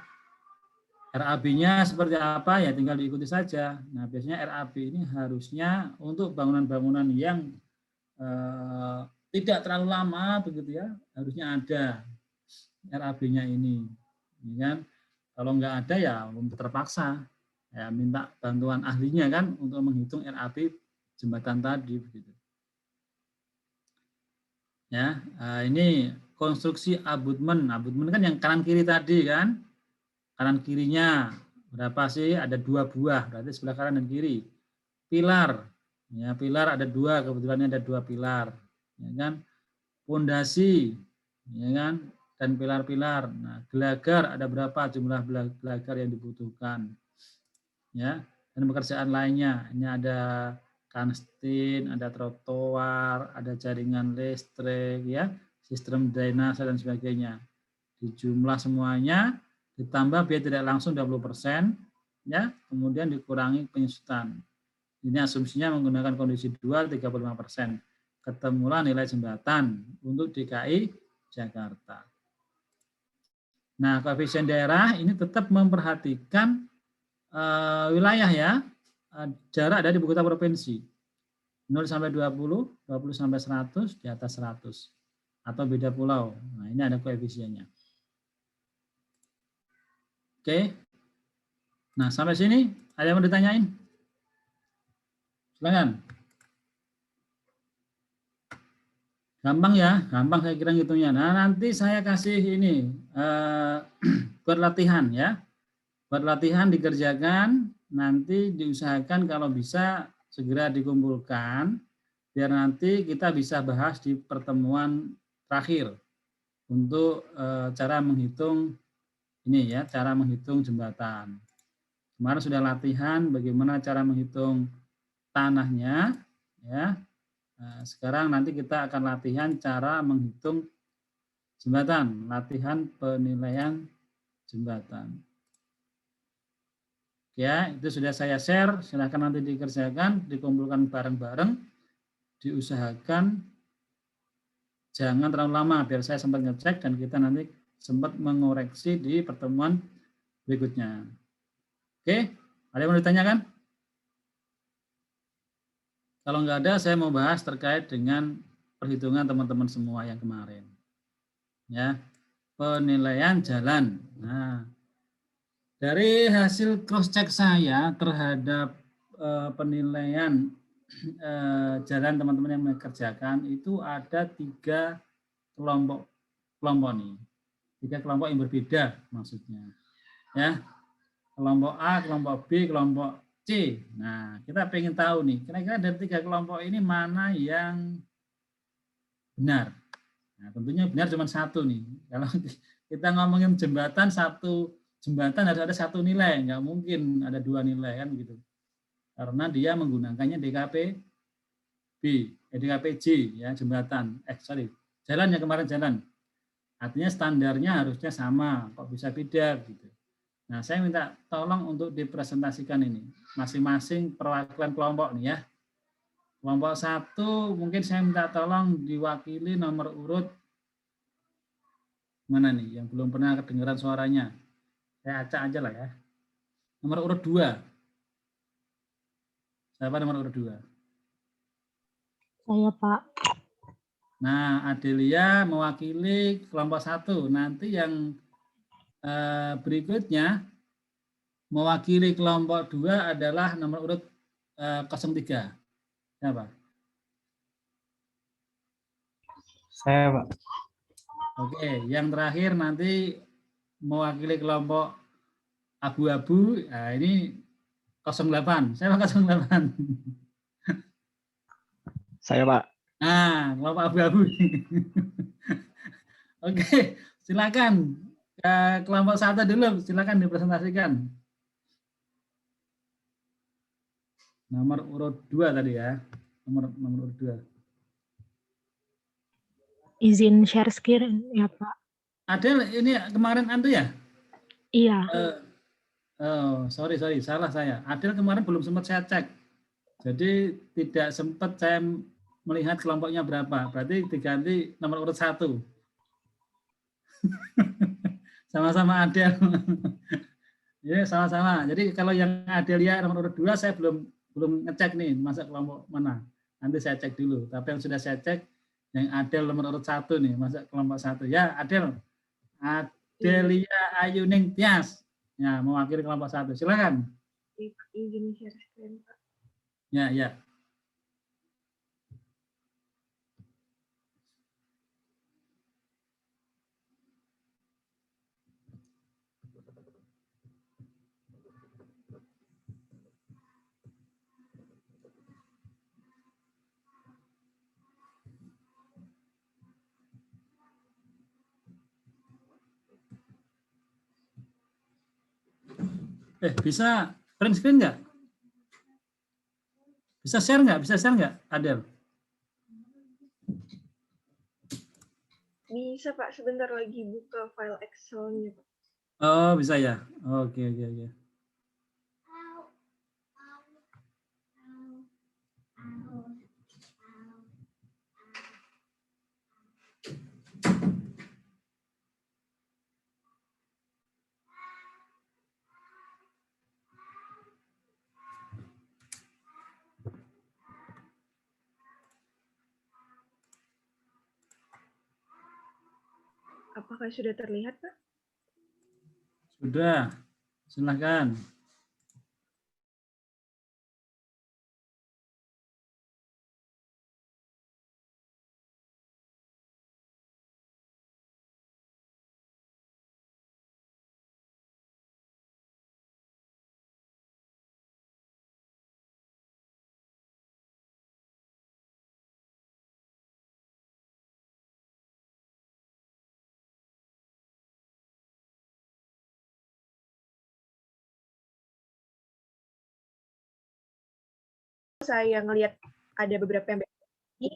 RAB-nya seperti apa ya tinggal diikuti saja. Nah biasanya RAB ini harusnya untuk bangunan-bangunan yang tidak terlalu lama begitu ya, harusnya ada RAB-nya ini. Ya kan? Kalau nggak ada ya terpaksa. Ya, minta bantuan ahlinya kan untuk menghitung RAB jembatan tadi begitu. Ya, ini konstruksi abutmen. Abutmen kan yang kanan kiri tadi kan. Kanan kirinya berapa sih? Ada 2 buah, berarti sebelah kanan dan kiri. Pilar. Ya, pilar ada 2, kebetulan ada 2 pilar. Ya kan? Pondasi, ya kan? Dan pilar-pilar. Nah, gelagar ada berapa jumlah gelagar yang dibutuhkan? Ya, dan pekerjaan lainnya. Ini ada kanstin, ada trotoar, ada jaringan listrik, ya, sistem drainase dan sebagainya. Dijumlah semuanya, ditambah biaya tidak langsung 20%, ya, kemudian dikurangi penyusutan. Ini asumsinya menggunakan kondisi 2, 35%. Ketemulah nilai jembatan untuk DKI Jakarta. Nah, koefisien daerah ini tetap memperhatikan wilayah ya, jarak dari ibu kota provinsi 0 sampai 20, 20 sampai 100, di atas 100 atau beda pulau. Nah, ini ada koefisiennya. Oke. Nah, sampai sini ada yang mau ditanyain? Silakan. Gampang ya, gampang saya kira ngitungnya. Nah, nanti saya kasih ini buat latihan ya. Buat latihan dikerjakan, nanti diusahakan kalau bisa segera dikumpulkan, biar nanti kita bisa bahas di pertemuan terakhir untuk cara menghitung ini ya, cara menghitung jembatan. Kemarin sudah latihan bagaimana cara menghitung tanahnya, ya. Nah, sekarang nanti kita akan latihan cara menghitung jembatan, latihan penilaian jembatan. Ya, itu sudah saya share, silahkan nanti dikerjakan, dikumpulkan bareng-bareng, diusahakan jangan terlalu lama biar saya sempat ngecek dan kita nanti sempat mengoreksi di pertemuan berikutnya. Oke, ada yang mau ditanyakan? Kalau nggak ada, saya mau bahas terkait dengan perhitungan teman-teman semua yang kemarin. Ya, penilaian jalan. Nah, dari hasil cross check saya terhadap penilaian jalan teman-teman yang mengerjakan itu ada 3 kelompok nih. 3 kelompok yang berbeda maksudnya. Ya, kelompok A, kelompok B, kelompok C. Nah, kita pengen tahu nih, kira-kira dari 3 kelompok ini mana yang benar. Nah, tentunya benar cuma satu nih. Kalau kita ngomongin jembatan, satu jembatan harus ada satu nilai, nggak mungkin ada 2 nilai kan gitu. Karena dia menggunakannya DKPJ ya, jembatan. Jalan yang kemarin jalan. Artinya standarnya harusnya sama, kok bisa beda gitu. Nah, saya minta tolong untuk dipresentasikan ini, masing-masing perwakilan kelompok nih ya. Kelompok 1 mungkin saya minta tolong diwakili nomor urut mana nih yang belum pernah kedengaran suaranya. Saya acak aja lah ya. Nomor urut 2. Siapa nomor urut 2? Saya, Pak. Nah, Adelia mewakili kelompok 1. Nanti yang berikutnya mewakili kelompok 2 adalah nomor urut 03. Siapa? Saya, Pak. Oke, yang terakhir nanti mewakili kelompok abu-abu. Nah, ini 08. Siapa 08? Saya, Pak. Nah, kelompok abu-abu. Oke, silakan. Kelompok 1 dulu, silakan dipresentasikan. Nomor urut 2 tadi ya. Nomor urut 2. Izin share screen ya, Pak. Adel, ini kemarin Anda ya? Iya. Sorry, salah saya. Adel kemarin belum sempat saya cek. Jadi tidak sempat saya melihat kelompoknya berapa. Berarti diganti nomor urut 1. Sama-sama Adel. Ya, sama-sama. Jadi kalau yang Adelia nomor urut 2 saya belum ngecek nih masuk kelompok mana. Nanti saya cek dulu. Tapi yang sudah saya cek yang Adel nomor urut 1 nih masuk kelompok 1. Ya, Adel. Adelia Ayuning Tias. Ya, mewakili kelompok 1. Silakan. Izin share screen, Pak. Ya. Bisa print screen nggak? Bisa share nggak, Adel? Bisa, Pak. Sebentar lagi buka file Excel-nya, Pak. Oh, bisa ya. Oke. Apakah sudah terlihat, Pak? Sudah. Silakan. saya ngelihat ada beberapa yang beda. Ini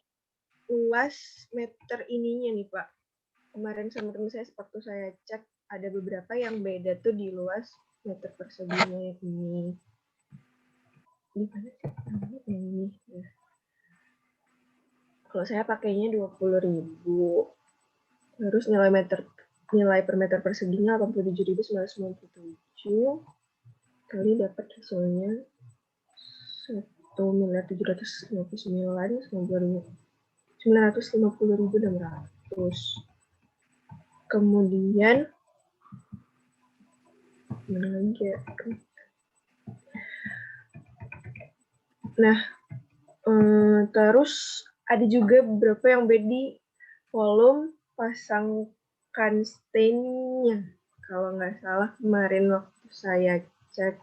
luas meter ininya nih Pak. Kemarin sama teman saya waktu saya cek ada beberapa yang beda tuh di luas meter perseginya ini. Di mana sih? Ini. Nah. Kalau saya pakainya 20.000. Terus nilai per meter perseginya 87.997. Kali dapat hasilnya 1.759.950.600. Kemudian mana lagi ya? Nah, terus ada juga beberapa yang beda volume pasangkan stain-nya. Kalau nggak salah kemarin waktu saya cek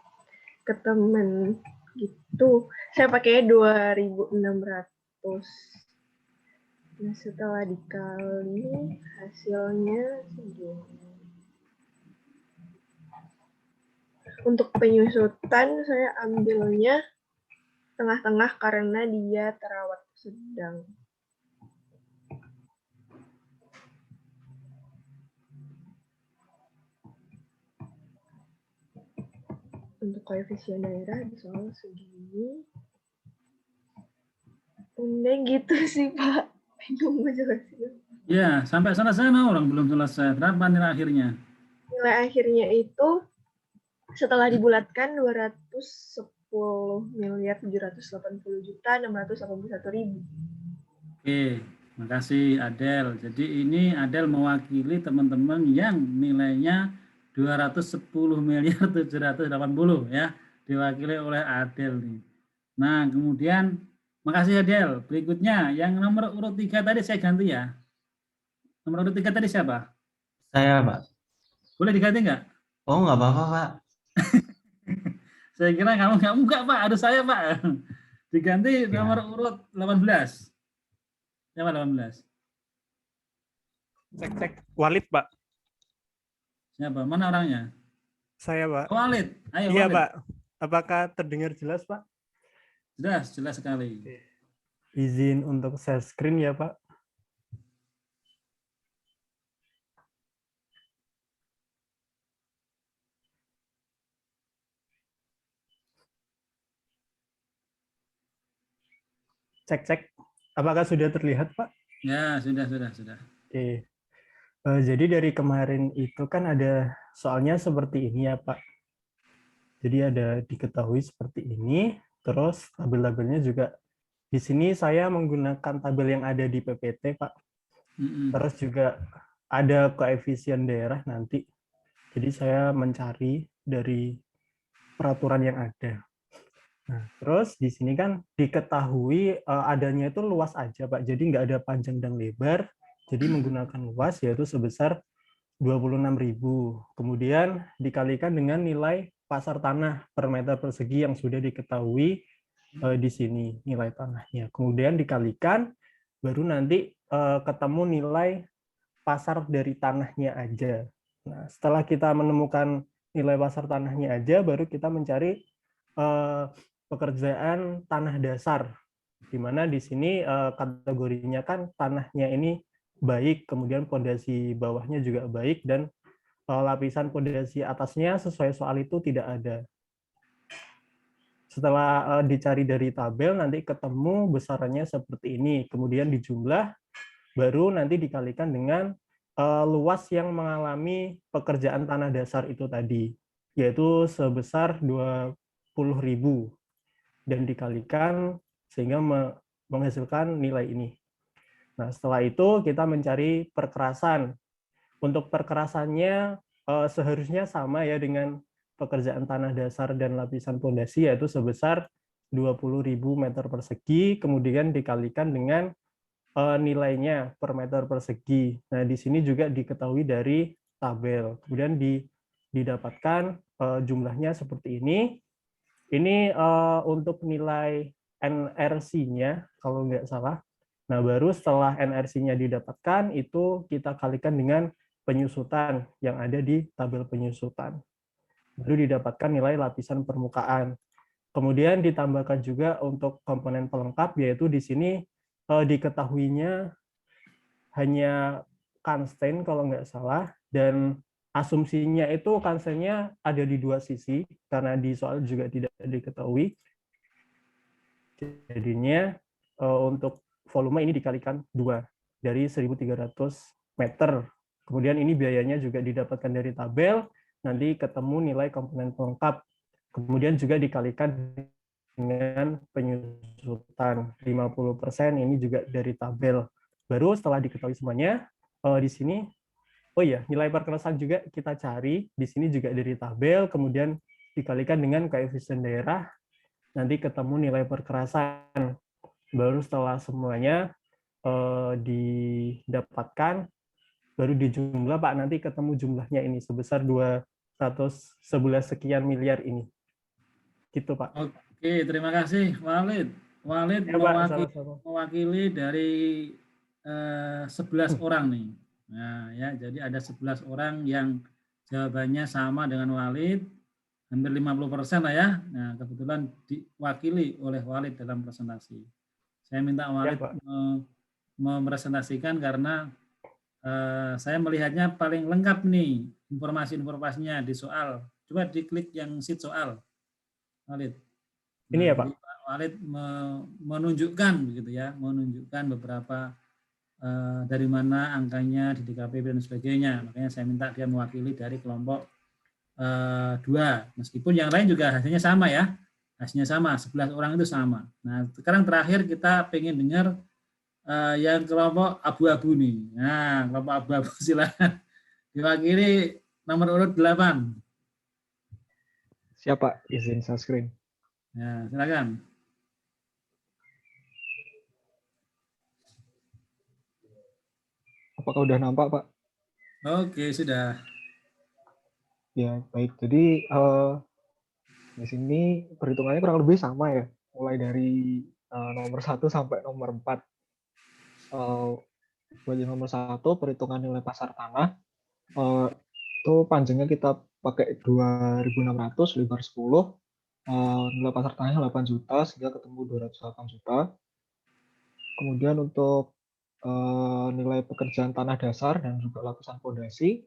ke temen gitu, saya pakainya 2.600. Nah, setelah dikali hasilnya segini. Untuk penyusutan saya ambilnya tengah-tengah karena dia terawat sedang. Untuk koefisien daerah di soal segini. Udah gitu sih Pak. Bingung mau jelasin. Ya, sampai sana orang belum selesai. Berapa nilai akhirnya? Nilai akhirnya itu setelah dibulatkan 210.780.681.000. Oke, makasih Adel. Jadi ini Adel mewakili teman-teman yang nilainya 210.780 ya, diwakili oleh Adel nih. Nah, kemudian makasih Adel. Berikutnya yang nomor urut 3 tadi saya ganti ya. Nomor urut 3 tadi siapa? Saya, Pak. Boleh diganti nggak? Oh, nggak apa-apa, Pak. Saya kira kamu nggak Pak, harus saya Pak. Diganti Ya. nomor urut 18. Siapa 18? Cek Walid, Pak. Siapa? Mana orangnya? Saya, Pak. Walid. Ayo Iya, Walid. Pak. Apakah terdengar jelas, Pak? Jelas sekali. Izin untuk share screen ya, Pak. Cek. Apakah sudah terlihat, Pak? Ya, sudah. Oke. Jadi dari kemarin itu kan ada soalnya seperti ini ya, Pak. Jadi ada diketahui seperti ini, terus tabel-tabelnya juga di sini saya menggunakan tabel yang ada di PPT, Pak. Terus juga ada koefisien daerah nanti. Jadi saya mencari dari peraturan yang ada. Nah, terus di sini kan diketahui adanya itu luas aja, Pak. Jadi nggak ada panjang dan lebar. Jadi menggunakan luas yaitu sebesar 26.000. Kemudian dikalikan dengan nilai pasar tanah per meter persegi yang sudah diketahui di sini nilai tanahnya. Kemudian dikalikan baru nanti ketemu nilai pasar dari tanahnya aja. Nah, setelah kita menemukan nilai pasar tanahnya aja, baru kita mencari pekerjaan tanah dasar, di mana di sini kategorinya kan tanahnya ini baik, kemudian pondasi bawahnya juga baik, dan lapisan pondasi atasnya sesuai soal itu tidak ada. Setelah dicari dari tabel, nanti ketemu besarannya seperti ini, kemudian dijumlah, baru nanti dikalikan dengan luas yang mengalami pekerjaan tanah dasar itu tadi, yaitu sebesar 20.000, dan dikalikan sehingga menghasilkan nilai ini. Nah, setelah itu kita mencari perkerasan. Untuk perkerasannya seharusnya sama ya dengan pekerjaan tanah dasar dan lapisan pondasi, yaitu sebesar 20.000 meter persegi, kemudian dikalikan dengan nilainya per meter persegi. Nah, di sini juga diketahui dari tabel. Kemudian didapatkan jumlahnya seperti ini. Ini untuk nilai NRC-nya, kalau nggak salah. Nah, baru setelah NRC-nya didapatkan, itu kita kalikan dengan penyusutan yang ada di tabel penyusutan. Baru didapatkan nilai lapisan permukaan. Kemudian ditambahkan juga untuk komponen pelengkap, yaitu di sini diketahuinya hanya constant kalau nggak salah, dan asumsinya itu constantnya ada di dua sisi, karena di soal juga tidak diketahui. Jadinya untuk volume ini dikalikan 2 dari 1.300 meter. Kemudian ini biayanya juga didapatkan dari tabel, nanti ketemu nilai komponen pelengkap. Kemudian juga dikalikan dengan penyusutan 50%, ini juga dari tabel. Baru setelah diketahui semuanya, di sini, oh iya, nilai perkerasan juga kita cari, di sini juga dari tabel, kemudian dikalikan dengan koefisien daerah, nanti ketemu nilai perkerasan. Baru setelah semuanya didapatkan, baru dijumlah Pak, nanti ketemu jumlahnya ini sebesar 211 sekian miliar ini. Gitu Pak. Oke, terima kasih Walid. Walid Ya, Pak, sama-sama. mewakili dari 11 orang nih. Nah, ya, jadi ada 11 orang yang jawabannya sama dengan Walid, hampir 50% lah ya. Nah, kebetulan diwakili oleh Walid dalam presentasi. Saya minta Walid mempresentasikan karena saya melihatnya paling lengkap nih informasi-informasinya di soal. Coba diklik yang sheet soal, Walid. Nah, ini ya Pak. Walid menunjukkan begitu ya, menunjukkan beberapa dari mana angkanya di DKP dan sebagainya. Makanya saya minta dia mewakili dari kelompok 2. Meskipun yang lain juga hasilnya sama ya, hasilnya sama, 11 orang itu sama. Nah, sekarang terakhir kita pengen dengar yang kelompok abu-abu nih. Nah, kelompok abu-abu silakan diwakili nomor urut 8. Siapa? Izin share screen. Ya, silakan. Apakah udah nampak, Pak? Oke, sudah. Ya, baik. Jadi di sini perhitungannya kurang lebih sama ya. Mulai dari nomor 1 sampai nomor 4. Buat yang nomor 1, perhitungan nilai pasar tanah. Itu panjangnya kita pakai 2.600, lebar 10. Nilai pasar tanahnya 8 juta, sehingga ketemu 208 juta. Kemudian untuk nilai pekerjaan tanah dasar dan juga lapisan fondasi,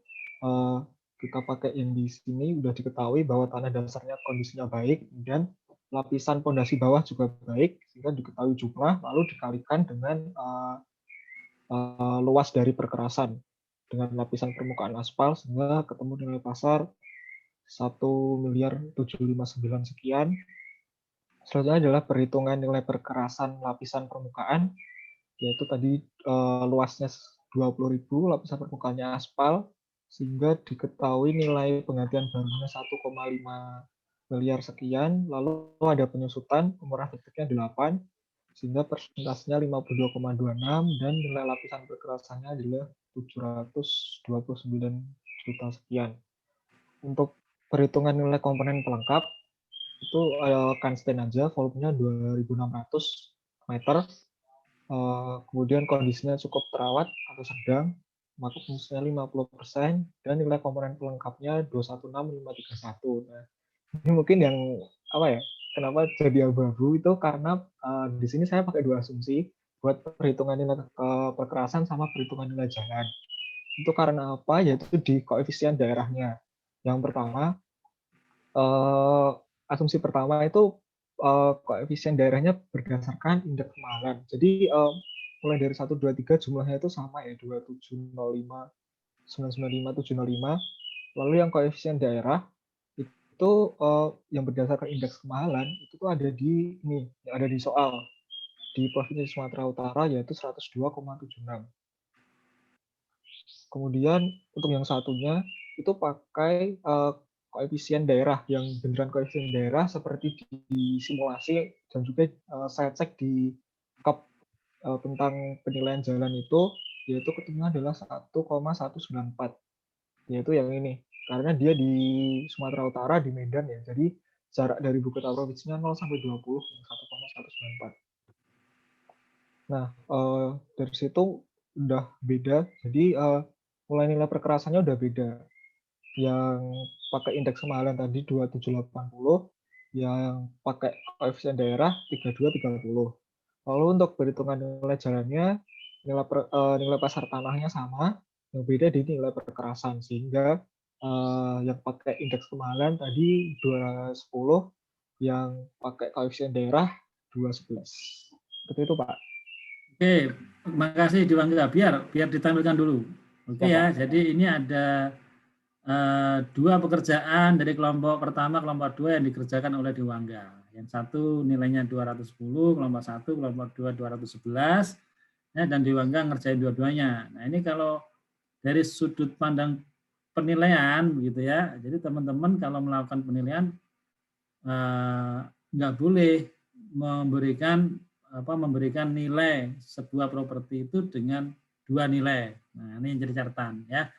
kita pakai yang di sini udah diketahui bahwa tanah dasarnya kondisinya baik, kemudian lapisan fondasi bawah juga baik, sehingga diketahui jumlah, lalu dikalikan dengan luas dari perkerasan dengan lapisan permukaan aspal, sehingga ketemu nilai pasar 1.759 sekian. Selanjutnya adalah perhitungan nilai perkerasan lapisan permukaan, yaitu tadi luasnya 20.000, lapisan permukaannya aspal, sehingga diketahui nilai penggantian barunya 1,5 miliar sekian, lalu ada penyusutan, umur efektifnya 8, sehingga persentasenya 52,26, dan nilai lapisan perkerasannya adalah 729 juta sekian. Untuk perhitungan nilai komponen pelengkap, itu constant aja, volumenya 2.600 meter, kemudian kondisinya cukup terawat atau sedang, maka fungsinya 50%, dan nilai komponen pelengkapnya 216531. Nah, ini mungkin yang kenapa jadi abu-abu itu karena di sini saya pakai 2 asumsi buat perhitungan nilai perkerasan sama perhitungan nilai jalan. Itu karena apa? Yaitu di koefisien daerahnya. Yang pertama, asumsi pertama itu koefisien daerahnya berdasarkan indeks kemahalan. Jadi mulai dari 1, 2, 3 jumlahnya itu sama ya, 2705, 995, 705. Lalu yang koefisien daerah itu yang berdasarkan indeks kemahalan itu tuh ada di ini, yang ada di soal di Provinsi Sumatera Utara, yaitu 102,76. Kemudian untuk yang satunya itu pakai koefisien daerah, yang beneran koefisien daerah seperti di simulasi, dan juga saya cek di CAP tentang penilaian jalan itu, yaitu ketemunya adalah 1,194, yaitu yang ini, karena dia di Sumatera Utara, di Medan ya, jadi jarak dari ibu kota provinsinya 0 sampai 20, 1,194. Nah, dari situ udah beda, jadi mulai nilai perkerasannya udah beda. Yang pakai indeks kemahalan tadi 2780, yang pakai koefisien daerah 32, 30. Lalu untuk perhitungan nilai jalannya, nilai pasar tanahnya sama, yang beda di nilai perkerasan. Sehingga yang pakai indeks kemahalan tadi 210, yang pakai koefisien daerah 211. Seperti itu, Pak. Oke, makasih Diwangga. Biar ditampilkan dulu. Oke ya, jadi ini ada dua pekerjaan dari kelompok pertama, kelompok 2 yang dikerjakan oleh Diwangga. Yang satu nilainya 210, kelompok 1, kelompok 2 211, ya, dan Diwangga ngerjain dua-duanya. Nah ini kalau dari sudut pandang penilaian begitu ya, jadi teman-teman kalau melakukan penilaian nggak boleh memberikan nilai sebuah properti itu dengan dua nilai. Nah ini yang jadi catatan ya.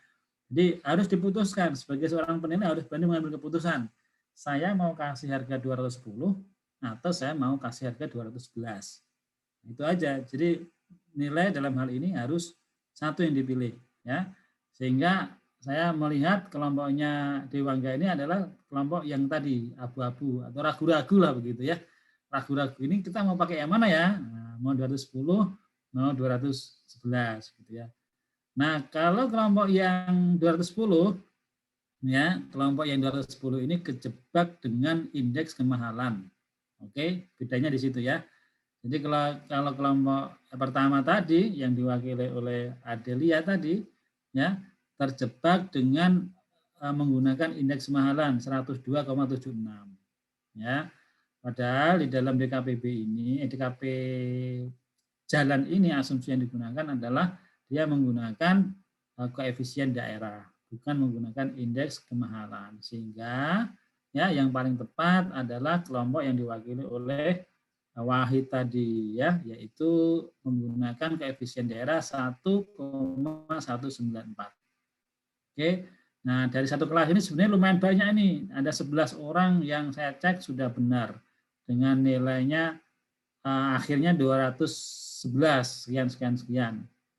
Jadi harus diputuskan, sebagai seorang penilai harus berani mengambil keputusan. Saya mau kasih harga 210 atau saya mau kasih harga 211. Itu aja. Jadi nilai dalam hal ini harus satu yang dipilih ya. Sehingga saya melihat kelompoknya Dewangga ini adalah kelompok yang tadi abu-abu atau ragu-ragu lah begitu ya. Ragu-ragu ini kita mau pakai yang mana ya? Nah, mau 210, mau 211 gitu ya. Nah, kalau kelompok yang 210, ya, kelompok yang 210 ini kejebak dengan indeks kemahalan. Oke, bedanya di situ ya. Jadi kalau kelompok pertama tadi yang diwakili oleh Adelia tadi, ya, terjebak dengan menggunakan indeks kemahalan 102,76. Ya, padahal di dalam DKPB ini, DKP jalan ini asumsi yang digunakan adalah dia menggunakan koefisien daerah, bukan menggunakan indeks kemahalan. Sehingga ya yang paling tepat adalah kelompok yang diwakili oleh Wahid tadi ya, yaitu menggunakan koefisien daerah 1,194. Oke. Nah, dari satu kelas ini sebenarnya lumayan banyak nih. Ada 11 orang yang saya cek sudah benar dengan nilainya akhirnya 211 sekian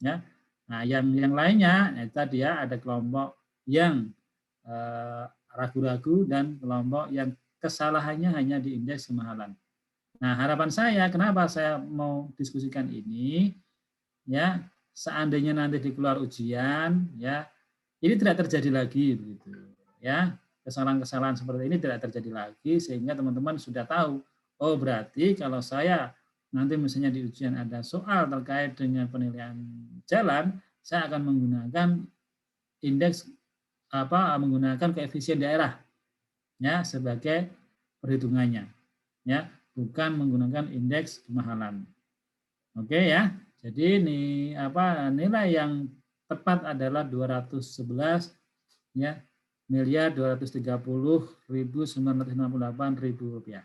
ya. Nah, yang lainnya tadi ya ada kelompok yang ragu-ragu dan kelompok yang kesalahannya hanya di indeks kemahalan. Nah, harapan saya kenapa saya mau diskusikan ini ya, seandainya nanti dikeluar ujian ya, ini tidak terjadi lagi begitu ya. Kesalahan-kesalahan seperti ini tidak terjadi lagi sehingga teman-teman sudah tahu, oh berarti kalau saya nanti misalnya di ujian ada soal terkait dengan penilaian jalan, saya akan menggunakan indeks menggunakan koefisien daerah ya sebagai perhitungannya ya, bukan menggunakan indeks kemahalan. Oke ya. Jadi ini nilai yang tepat adalah 211 ya, miliar 230.968.000 rupiah.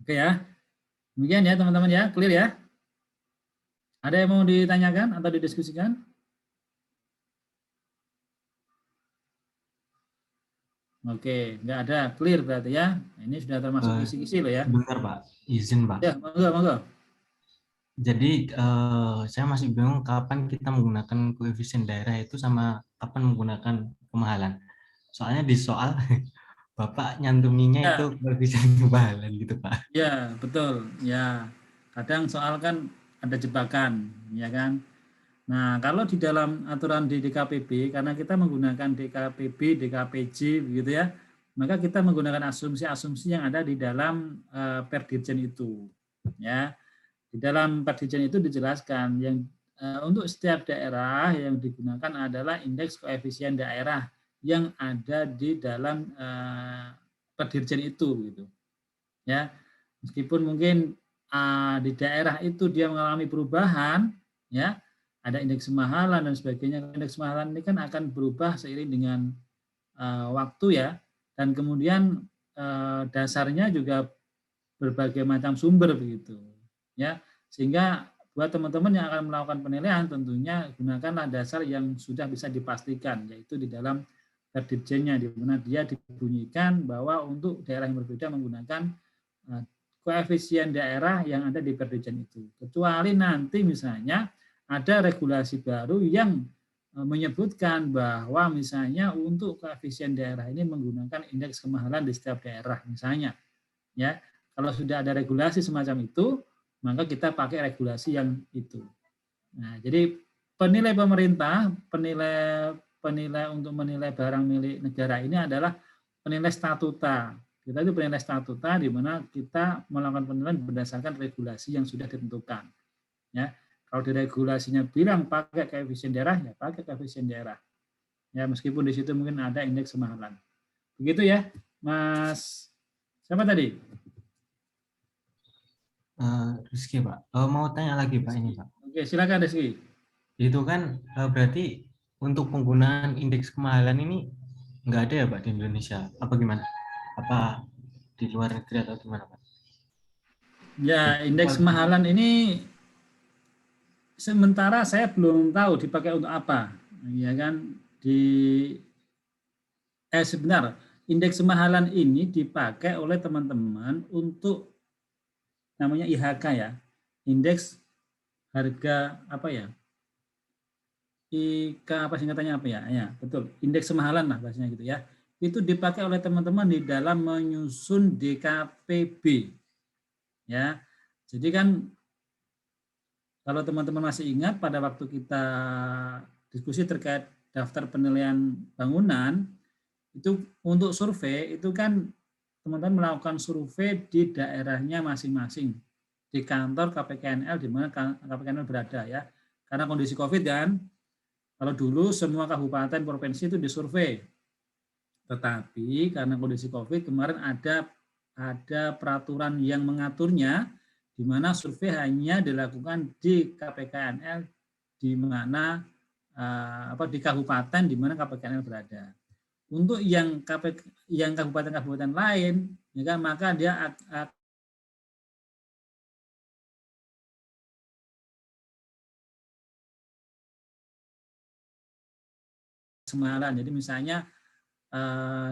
Oke ya. Demikian ya teman-teman ya, clear ya? Ada yang mau ditanyakan atau didiskusikan? Oke, nggak ada, clear berarti ya. Ini sudah termasuk kisi-kisi loh ya. Sebentar Pak, izin Pak. Ya, monggo. Jadi saya masih bingung kapan kita menggunakan koefisien daerah itu sama kapan menggunakan kemahalan. Soalnya di soal Bapak nyantuminya ya, itu koefisien kemahalan gitu Pak. Ya, betul. Ya, kadang soal kan ada jebakan, ya kan. Nah, kalau di dalam aturan di DKPB, karena kita menggunakan DKPB, DKPJ, begitu ya, maka kita menggunakan asumsi-asumsi yang ada di dalam Perdirjen itu. Ya, di dalam Perdirjen itu dijelaskan yang untuk setiap daerah yang digunakan adalah indeks koefisien daerah yang ada di dalam Perdirjen itu, gitu. Ya, meskipun mungkin di daerah itu dia mengalami perubahan, ya, ada indeks kemahalan dan sebagainya. Indeks kemahalan ini kan akan berubah seiring dengan waktu ya, dan kemudian dasarnya juga berbagai macam sumber begitu, ya. Sehingga buat teman-teman yang akan melakukan penilaian tentunya gunakanlah dasar yang sudah bisa dipastikan, yaitu di dalam Perdirjennya, di mana dia dibunyikan bahwa untuk daerah yang berbeda menggunakan koefisien daerah yang ada di Perdirjen itu. Kecuali nanti misalnya ada regulasi baru yang menyebutkan bahwa misalnya untuk koefisien daerah ini menggunakan indeks kemahalan di setiap daerah misalnya. Ya, kalau sudah ada regulasi semacam itu, maka kita pakai regulasi yang itu. Nah, jadi penilai pemerintah, penilai untuk menilai barang milik negara ini adalah penilai statuta. Kita itu penilai statuta di mana kita melakukan penilaian berdasarkan regulasi yang sudah ditentukan. Ya, kalau di regulasinya bilang pakai koefisien daerah, ya pakai koefisien daerah. Ya, meskipun di situ mungkin ada indeks kemahalan. Begitu ya, Mas. Siapa tadi? Rizky, Pak. Mau tanya lagi, Pak, ini, Pak. Oke, silakan Rizky. Itu kan berarti untuk penggunaan indeks kemahalan ini nggak ada ya, Pak, di Indonesia? Apa gimana? Apa di luar negeri atau gimana, Pak? Ya, indeks kemahalan ini sementara saya belum tahu dipakai untuk apa. Ya kan, sebentar, indeks kemahalan ini dipakai oleh teman-teman untuk namanya IHK ya, indeks harga apa ya, IK apa singkatannya apa ya, ya betul, indeks kemahalan lah bahasanya gitu ya, itu dipakai oleh teman-teman di dalam menyusun DKPB ya. Jadi kan kalau teman-teman masih ingat pada waktu kita diskusi terkait daftar penilaian bangunan, itu untuk survei itu kan teman-teman melakukan survei di daerahnya masing-masing, di kantor KPKNL di mana KPKNL berada ya. Karena kondisi Covid kan, kalau dulu semua kabupaten provinsi itu disurvei. Tetapi karena kondisi Covid kemarin ada peraturan yang mengaturnya di mana survei hanya dilakukan di KPKNL di mana di kabupaten di mana KPKNL berada. Untuk yang kabupaten-kabupaten lain, ya kan, maka dia Semarang. Jadi misalnya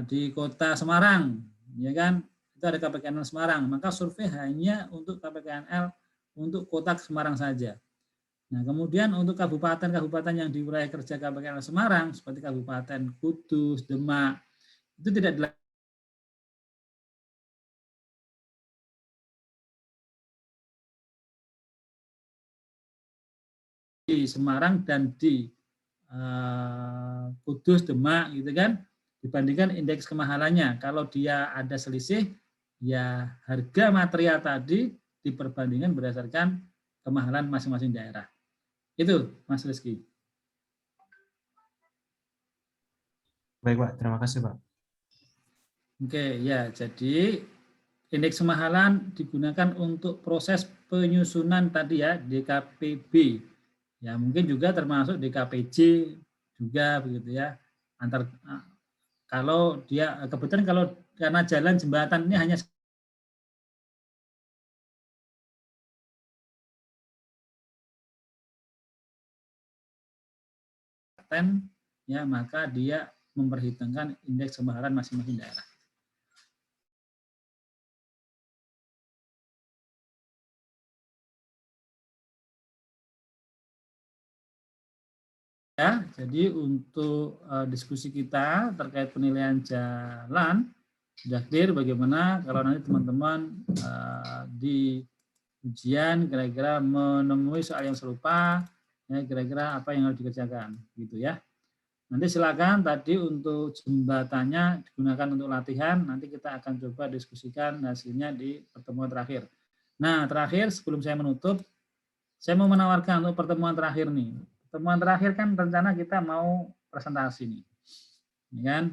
di kota Semarang, ya kan, itu ada KPKNL Semarang, maka survei hanya untuk KPKNL untuk kota Semarang saja. Nah, kemudian untuk kabupaten-kabupaten yang di wilayah kerja KPKNL Semarang, seperti Kabupaten Kudus, Demak, itu tidak dilakukan di Semarang dan di Kudus, Demak, gitu kan, dibandingkan indeks kemahalannya. Kalau dia ada selisih, ya harga material tadi diperbandingkan berdasarkan kemahalan masing-masing daerah. Itu, Mas Rizky. Baik, Pak. Terima kasih, Pak. Oke, ya. Jadi indeks kemahalan digunakan untuk proses penyusunan tadi ya, DKPB. Ya, mungkin juga termasuk DKPJ juga begitu ya. Kalau dia kebetulan kalau karena jalan jembatan ini hanya ya, maka dia memperhitungkan indeks kemahalan masing-masing daerah. Ya, jadi untuk diskusi kita terkait penilaian jalan sudah clear bagaimana kalau nanti teman-teman di ujian kira-kira menemui soal yang serupa, ya kira-kira apa yang harus dikerjakan, gitu ya. Nanti silakan tadi untuk jembatannya digunakan untuk latihan, nanti kita akan coba diskusikan hasilnya di pertemuan terakhir. Nah, terakhir sebelum saya menutup, saya mau menawarkan untuk pertemuan terakhir nih. Pertemuan terakhir kan rencana kita mau presentasi nih. Ya kan?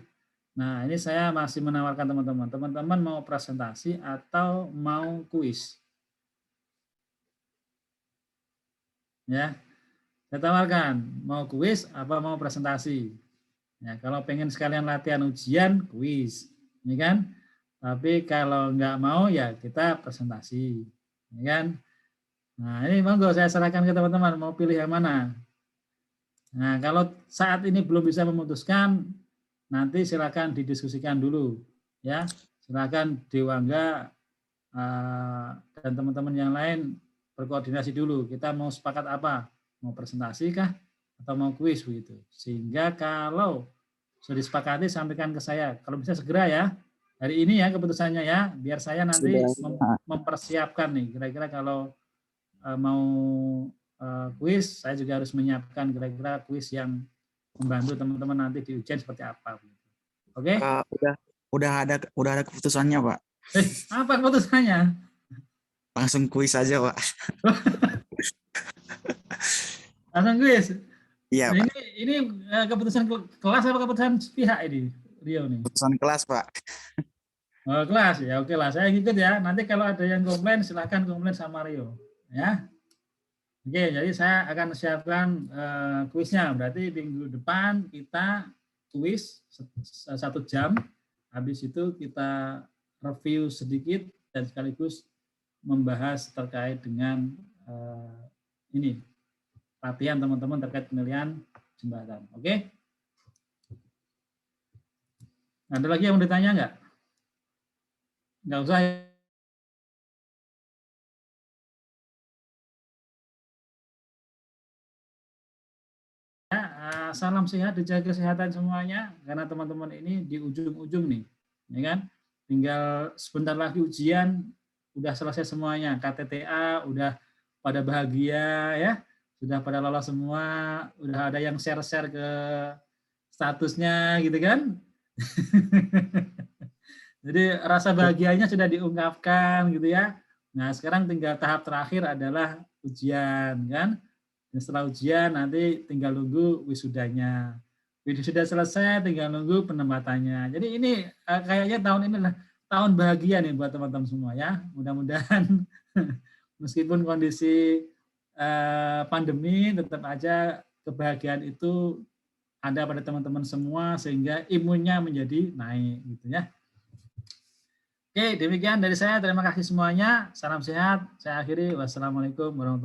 Nah, ini saya masih menawarkan teman-teman. Teman-teman mau presentasi atau mau kuis? Ya. Saya tawarkan, mau kuis apa mau presentasi? Ya, kalau pengen sekalian latihan ujian, kuis. Ya kan? Tapi kalau nggak mau ya kita presentasi. Ya kan? Nah, ini monggo saya serahkan ke teman-teman, mau pilih yang mana? Nah, kalau saat ini belum bisa memutuskan, nanti silakan didiskusikan dulu. Ya, silakan Dewangga dan teman-teman yang lain berkoordinasi dulu. Kita mau sepakat apa? Mau presentasi kah? Atau mau kuis begitu. Sehingga kalau sudah disepakati, sampaikan ke saya. Kalau bisa segera ya. Hari ini ya keputusannya ya, biar saya nanti mempersiapkan nih. Kira-kira kalau mau kuis, saya juga harus menyiapkan kira-kira kuis yang membantu teman-teman nanti di ujian seperti apa. Oke? Udah ada keputusannya, Pak. Apa keputusannya? Langsung kuis aja, Pak. Langsung kuis? Iya, nah, Pak. Ini keputusan kelas apa keputusan pihak ini, Rio nih? Keputusan kelas, Pak. Oh, kelas ya, oke lah. Saya ngikut ya. Nanti kalau ada yang komplain, silakan komplain sama Rio. Ya. Oke, jadi saya akan siapkan kuisnya. Berarti minggu depan kita kuis 1 jam. Habis itu kita review sedikit dan sekaligus membahas terkait dengan ini latihan teman-teman terkait penilaian jembatan. Oke? Ada lagi yang mau ditanya nggak? Nggak usah. Salam sehat, dijaga kesehatan semuanya, karena teman-teman ini di ujung-ujung nih, ya kan? Tinggal sebentar lagi ujian, udah selesai semuanya, KTTA udah pada bahagia ya, sudah pada lolos semua, udah ada yang share-share ke statusnya gitu kan? Jadi rasa bahagianya sudah diungkapkan gitu ya. Nah sekarang tinggal tahap terakhir adalah ujian kan. Dan setelah ujian nanti tinggal nunggu wisudanya. Wisuda selesai tinggal nunggu penempatannya. Jadi ini kayaknya tahun ini adalah tahun bahagia nih buat teman-teman semua ya. Mudah-mudahan meskipun kondisi pandemi tetap aja kebahagiaan itu ada pada teman-teman semua sehingga imunnya menjadi naik gitu ya. Oke, demikian dari saya. Terima kasih semuanya. Salam sehat. Saya akhiri. Wassalamualaikum warahmatullahi wabarakatuh.